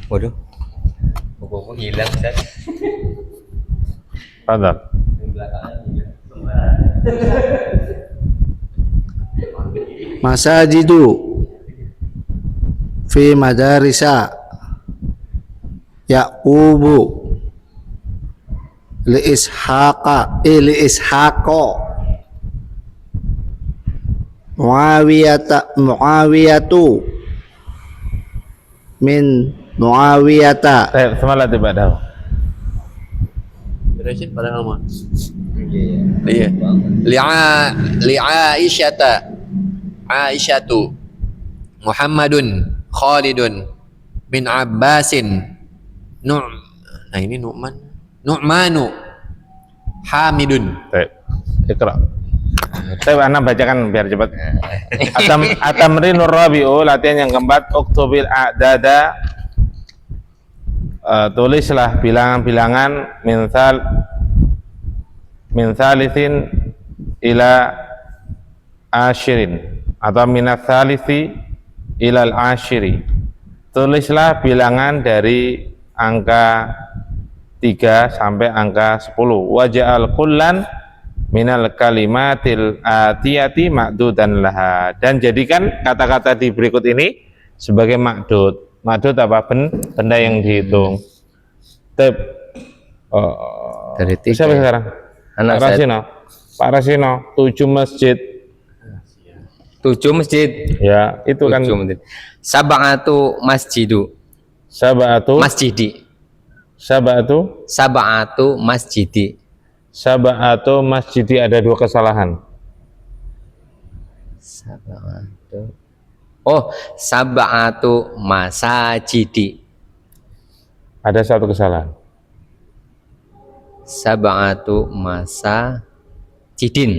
Waduh, buku hilang Ustaz. Fadhal. Masajidu fi madarisa Yaqubu li Ishaqa Muawiyatu min Muawiyata. Baik, semangat tiba dah. beresin padahal mah iya li Aisyatu Muhammadun Khalidun bin Abbasin nah ini Nu'manu Hamidun. Baik. Iqra. Saya anak bacakan biar cepat. Atamrinur rabi'u, latihan yang keempat. Uktubil a'dada, tulislah bilangan-bilangan min thalithin ila ashirin atau minat thalithi ilal ashiri. Tulislah bilangan dari angka 3 sampai angka 10. Waja'al kullan minal kalimatil atiyati ma'dudan laha, dan jadikan kata-kata di berikut ini sebagai ma'dud. Ma'dud apa? Benda yang dihitung. Tep. Dari Bisa tiga. sekarang? Anak Pak saya Rasino, Pak Rasino, 7 masjid. 7 masjid. Ya, itu kan 7 masjid. Sab'atu masjidu. sab'atu Masjidi. sab'atu Sab'atu masjidi. sab'atu masjidi, ada 2 kesalahan. Sab'atu. Oh, sab'atu masajidi. Ada 1 kesalahan. Sab'atu masajidin.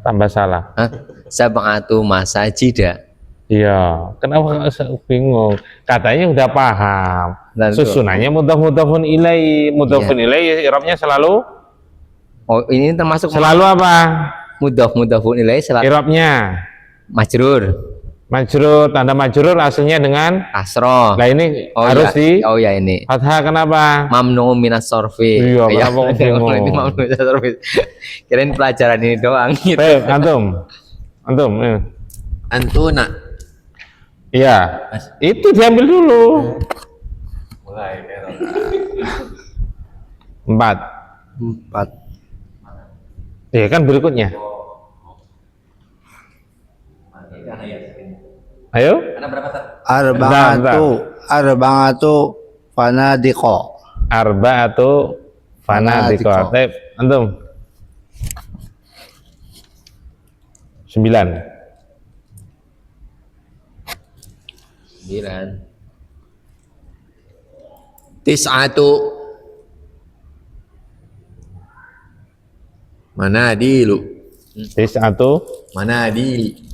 Tambah salah. Hah? Sab'atu masajida. Iya, kenapa bingung? Katanya udah paham. Dan itu- Susunannya mudhaf-mudhafun ilaihi. Mudhafun ilaihi i'rabnya selalu Oh, ini termasuk selalu apa? mudhaf-mudhafun ilaih salat I'rabnya majrur, majrur, tanda majrur aslinya dengan. kasroh. Nah, ini harus di Oh ya ini. fathah, kenapa? Mamnu minas sorfi. Iya, kenapa bingung? Ini mamnu minas sorfi. Kirain pelajaran ini doang gitu. Baik, antum. Antum. Antuna. Iya. Itu diambil dulu. Mulai. 4. 4. Ya kan berikutnya. Ayo. Arba'atu fanadiqo. Arba'atu fanadiqo. Fanadiqo. Baik, antum. 9. 9. Tis'atu. Manadilu. Tis'atu. Manadili.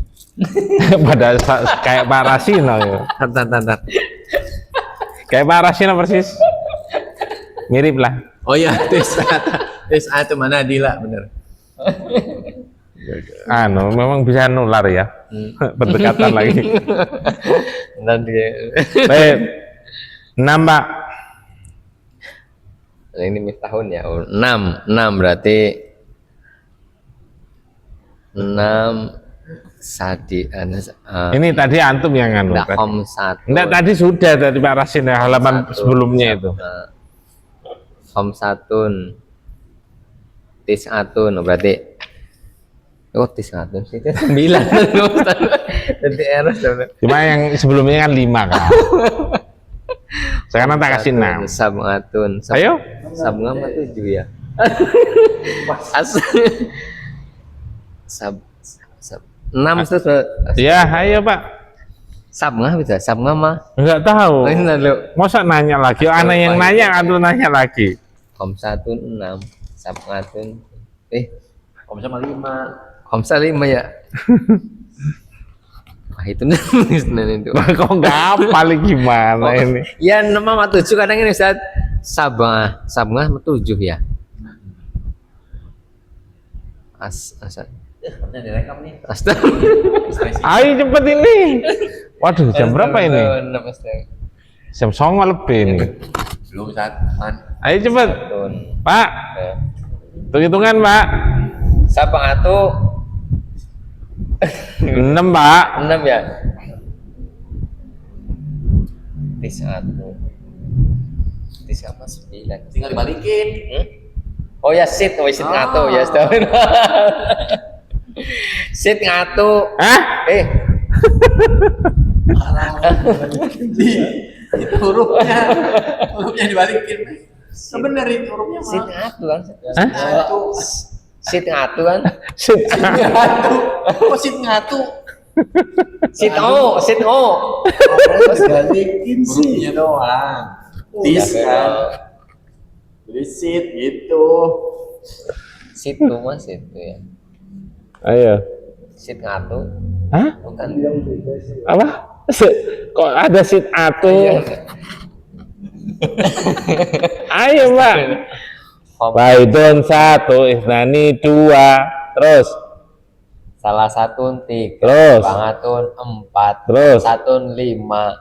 Pada kayak Pak Rasino ya. Tar. Kayak Pak Rasino persis. Mirip lah. Oh ya, tis'atu manadila, bener. Memang bisa nular ya. Berdekatan lagi. Nanti Baik. 6, Pak. ini Miftahun ya. Oh, 6 berarti 6 sadi Ini tadi antum yang anu. enggak Tadi. satu. Enggak, tadi sudah tadi Pak Rasin ya, halaman sebelumnya itu. Satun tis'atun berarti tis'atun sih 9 nanti eros Cuma yang sebelumnya kan 5 kan. Sekarang tak kasih 6. sab'atun Ayo. sab'ah mah 7 ya. Sab 6 terus Ya, ayo Pak. sab'ah bisa sab'ah mah. Enggak tahu. Oh, ini dulu. Masa nanya lagi? Oh, anak yang nanya, antum nanya lagi. Satun 6 sab'atun Kom sama 5. Komsa 5 ya. Wah itu nulis itu. Kok enggak hafal gimana ini? Ya 6 sama 7 kadang ini Ustaz. Sabah sama 7 ya. Pernah direkam nih. Astaga. Ayo cepet ini. Waduh, jam berapa ini? Jam 09.00 lebih ini. Belum saat. Ayo cepet. Pak, hitung-hitungan Pak. Sab'atu 6 Pak. 6 ya. Tis'atu. Tis'atu 9. Tinggal dibalikin. Oh ya sit ngatu ya setahun. Sit ngatu. Hah? Itu hurufnya dibalikin. Sebenar itu hurufnya mah. Sit ngatu kan. Hah? Sit ngatu kan. Sit. Ngatu. Kok sit ngatu? Sit o. Terus balikin sih. Hurufnya doang. Tis kan. Jadi sit gitu. Situ mas itu ya. Ayo. Sit ngatu. Hah? Bukan. Apa? Kok ada sit atu? Ayo Pak. Baidun 1, isnani 2, terus Salah satu 3. Terus. Bangatun 4. Terus. Satun 5.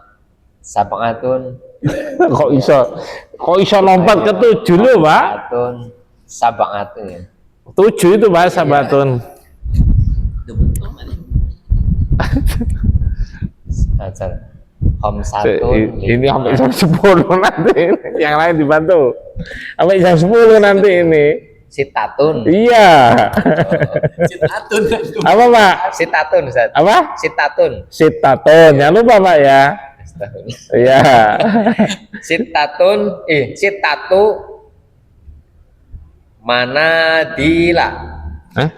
Sabangatun kok iso lompat ke 7 lho Pak? Satun sabangatun ya. 7 itu Pak sabatun. Khamsatun Ini sampai jam 10 nanti ini. Yang lain dibantu. Sampai jam 10 nanti ini. sitatun. Iya. Citatun. Apa Pak? Sitatun Ustaz. Apa? Sitatun. Sitatun. Jangan lupa Pak ya. Iya. Sitatun, sitatu manadila. Hah?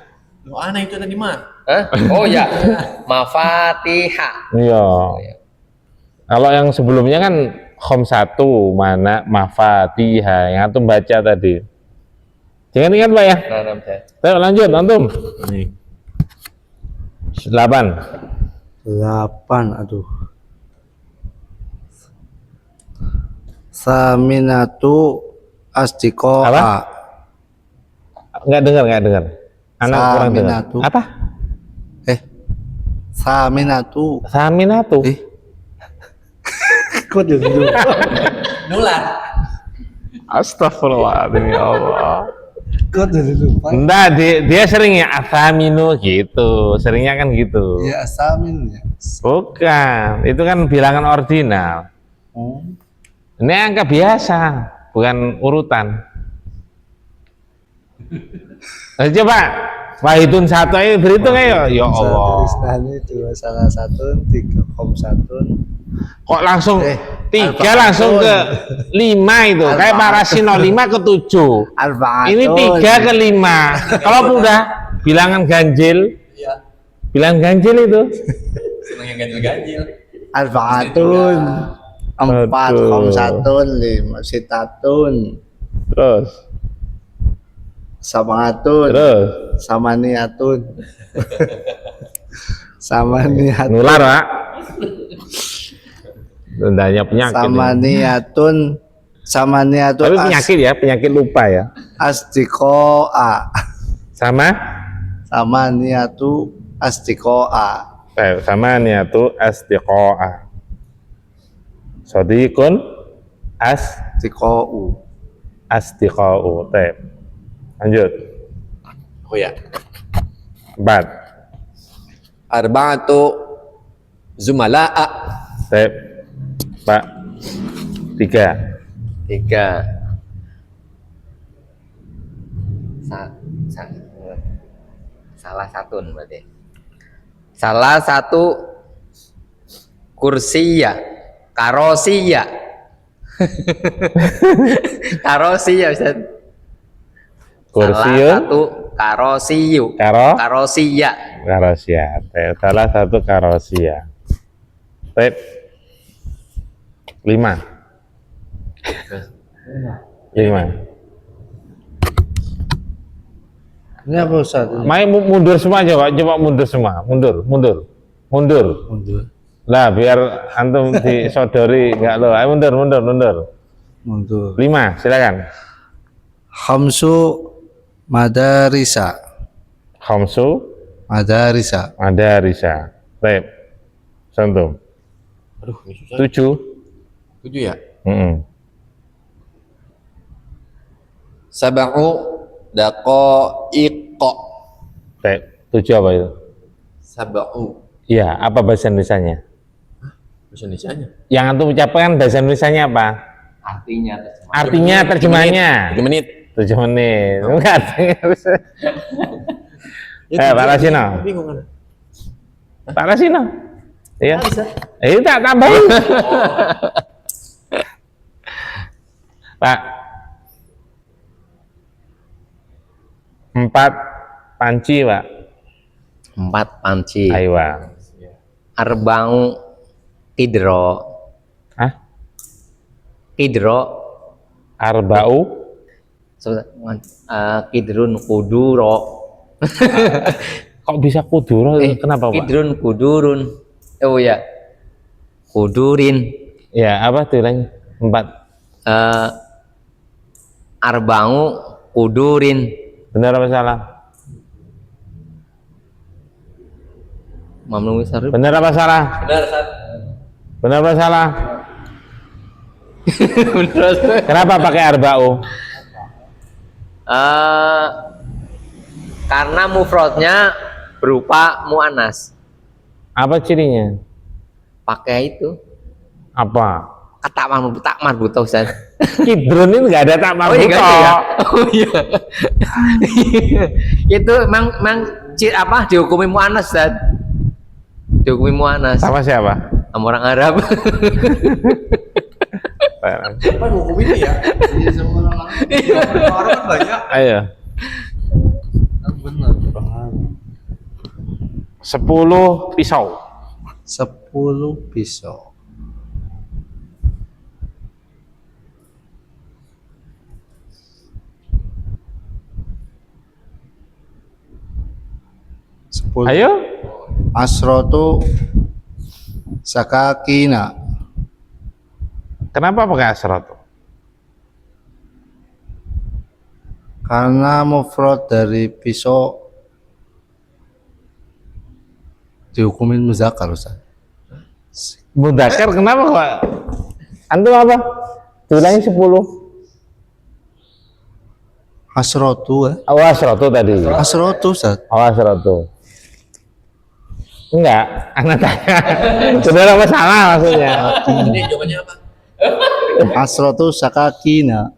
Lo aneh itu tadi mah. Hah? Oh ya, mafatiha. Iya. Kalau yang sebelumnya kan khamsatu mana mafatiha yang antum baca tadi. Jangan ingat Pak ya. Nah, Ustaz. Ayo lanjut antum. Nih. 8. 8, aduh. Saminatu asdiqoa. Apa? Enggak dengar. Anak kurang dengar. Saminatu. Apa? Saminatu. Saminatu. Kok dulu? Nular. Astagfirullahaladzim ya Allah. Kok dulu? Enggak, dia seringnya asaminu gitu. Seringnya kan gitu. Ya, samin ya. Bukan, itu kan bilangan ordinal. Oh. Ini angka biasa, bukan urutan. Coba wahidun satu ayo berhitung ayo. Ya Allah. Tulisannya 2 salah 1 3 khamsatun. Kok langsung 3 Arba'atun. langsung ke 5 itu. Kayak Parasino 5 ke 7. Arba'atun. Ini 3 ke 5. Kalau udah bilangan ganjil. Iya. Bilangan ganjil itu. Seneng yang ganjil-ganjil. Arba'atun. 4 Aduh. khamsatun 5 sitatun Terus. samangatun Terus. samaniatun samaniatun Nular, Pak. Tandanya penyakit. samaniatun Tapi penyakit ya, penyakit lupa ya. asdiqoa Sama samaniatu asdiqoa sama niatu asdiqoa. Sodikun asdiqo'u asdiqo'u. Tep. Lanjut. Oh ya. 4. Arba'atu zumala'a. Tep. Pak. 3. 3. Salah satu berarti. Salah satu kursiya, karosiya. Karosiya Ustaz. Salah Kursiun. satu karosiyu. Karo. Karosiya. Karosia. Tep. Salah satu karosia. Tep. 5. 5. ini apa Ustaz? Main mundur semua aja Pak. Coba mundur semua. Mundur. Mundur. Lah biar antum disodori nggak lo. Ayo mundur. Mundur 5. Silakan. khamsu madarisa Khamsu madarisa madarisa. Tep. Santum. Aduh, ini susah. 7. 7 ya. Sab'u daqaiq. Tep. 7 apa itu? Sab'u. Iya, apa bahasa Indonesianya? Bahasa Indonesianya. Yang antum ucapkan bahasa Indonesianya apa? Artinya terjemahannya. 3 menit. 7 menit. Enggak artinya. Pak Rasino. Bingung kan? Pak Rasino. Iya. Tak tambahin. Pak. 4 panci, Pak. 4 panci. Aywa. Arba'u kidro. Hah? Kidro. Arba'u Kidrun kuduro. kok bisa kuduro? Kenapa, Pak? Kidrun kudurun. Oh ya. Kudurin. Ya, apa tuh lagi? 4. Arba'u kudurin. Benar apa salah? Mamnu Wisarif. Benar apa salah? Benar, Sat. Benar apa salah? Bener. Kenapa pakai arba'u? Karena mufradnya berupa muannas. Apa cirinya? Pakai itu Apa? kata tak marbuta Ustaz. Kidrun itu nggak ada tak Oh iya marbuta. nggak ada ya? Oh iya. Itu memang apa dihukumi muannas Ustaz. Dihukumi muannas Sama siapa? sama orang Arab. Apa hukum ini ya? Iya, sama orang Orang kan banyak. Ayo. benar, paham. 10 pisau. 10 pisau. Ayo. Asrotu sakakina. Kenapa pakai asrat? Karena mufrad dari pisau dihukumin muzakkar Ustaz. Mudakar kenapa kok? Antum apa? Diulangi 10. Asrotu ya. Oh, asratu tadi. Asrotu Ustaz. Oh, asratu. Enggak, anak tanya. Saudara apa salah maksudnya? Ini jawabannya apa? Asrotu sakakina.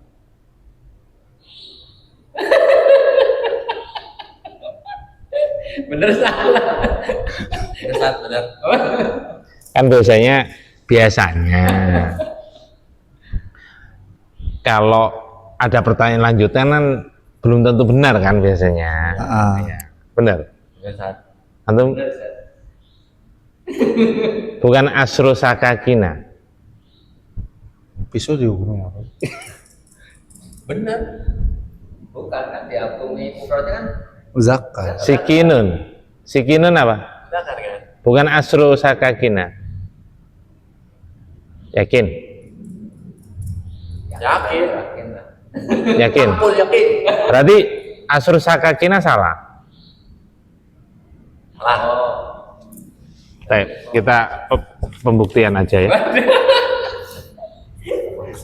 Bener salah. Benar. Kan biasanya kalau ada pertanyaan lanjutan kan belum tentu benar kan biasanya. Ah. Ya, benar. Benar. Antum bukan asro sakakina. Pisau dihukumin apa? Benar. Bukan kan dihukumi mufradnya kan Muzakkar. Sikinun apa? Benar kan? Bukan asro sakakina. Yakin? Yakin. Yakin? Full yakin. Berarti asro sakakina salah. Salah. Baik, kita pembuktian aja ya.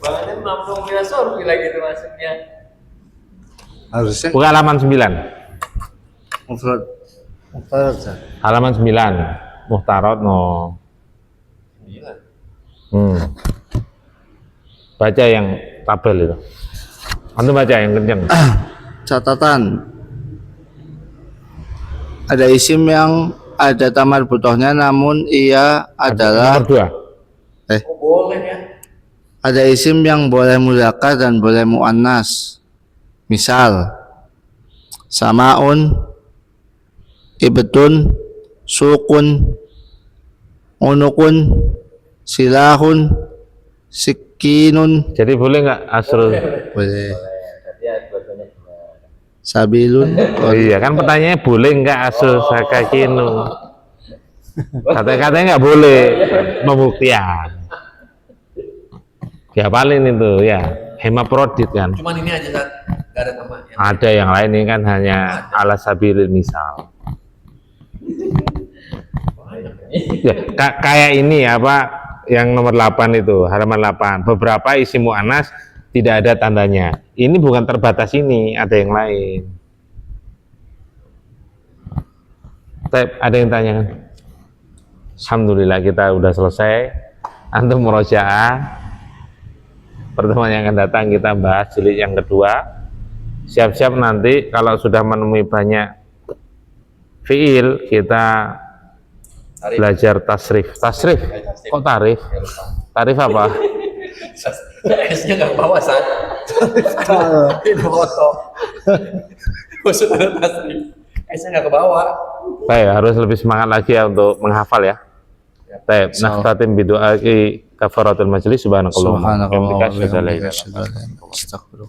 Bahkan mampu bila sorfi lagi itu maksudnya. Harusnya Buka halaman 9. mufrad. Mufrad Ustaz. Halaman 9. Muhtarot no. Baca yang tabel itu. Antum baca yang kenceng. Catatan. Ada isim yang ada tamar butohnya namun ia adalah Nomor 2. Oh, boleh ya. ada isim yang boleh muzakkar dan boleh muannas. Misal samaun, ibtun, sukun, unukun, silahun, sikinun, Jadi boleh nggak asrul? boleh. Sabilun, Oh iya kan pertanyaannya boleh nggak asrul sakakinu? Katanya nggak boleh. Pembuktian. Ya paling itu ya hemaprodit kan. Cuman ini aja kan. Gak ada tambah. Ada yang lain ini kan hanya ala sabilil misal. Ya, kayak ini apa yang nomor 8 itu halaman 8. Beberapa isi mu'annas tidak ada tandanya. Ini bukan terbatas ini, ada yang lain. Ada yang tanya kan? Alhamdulillah kita udah selesai. Antum murojaah. Pertemuan yang akan datang kita bahas jilid yang kedua. Siap-siap nanti kalau sudah menemui banyak fiil kita belajar tasrif. Tasrif? Kok tarif? Tarif apa? S-nya nggak ke bawah, San. Itu foto. Maksud ada tasrif. S-nya nggak ke bawah. Baik, harus lebih semangat lagi ya untuk menghafal ya. Baik, naftatim bidu'ai kafaratul majlis subhanakallahumma wa bihamdika asyhadu an la ilaha illa anta Subhanallah.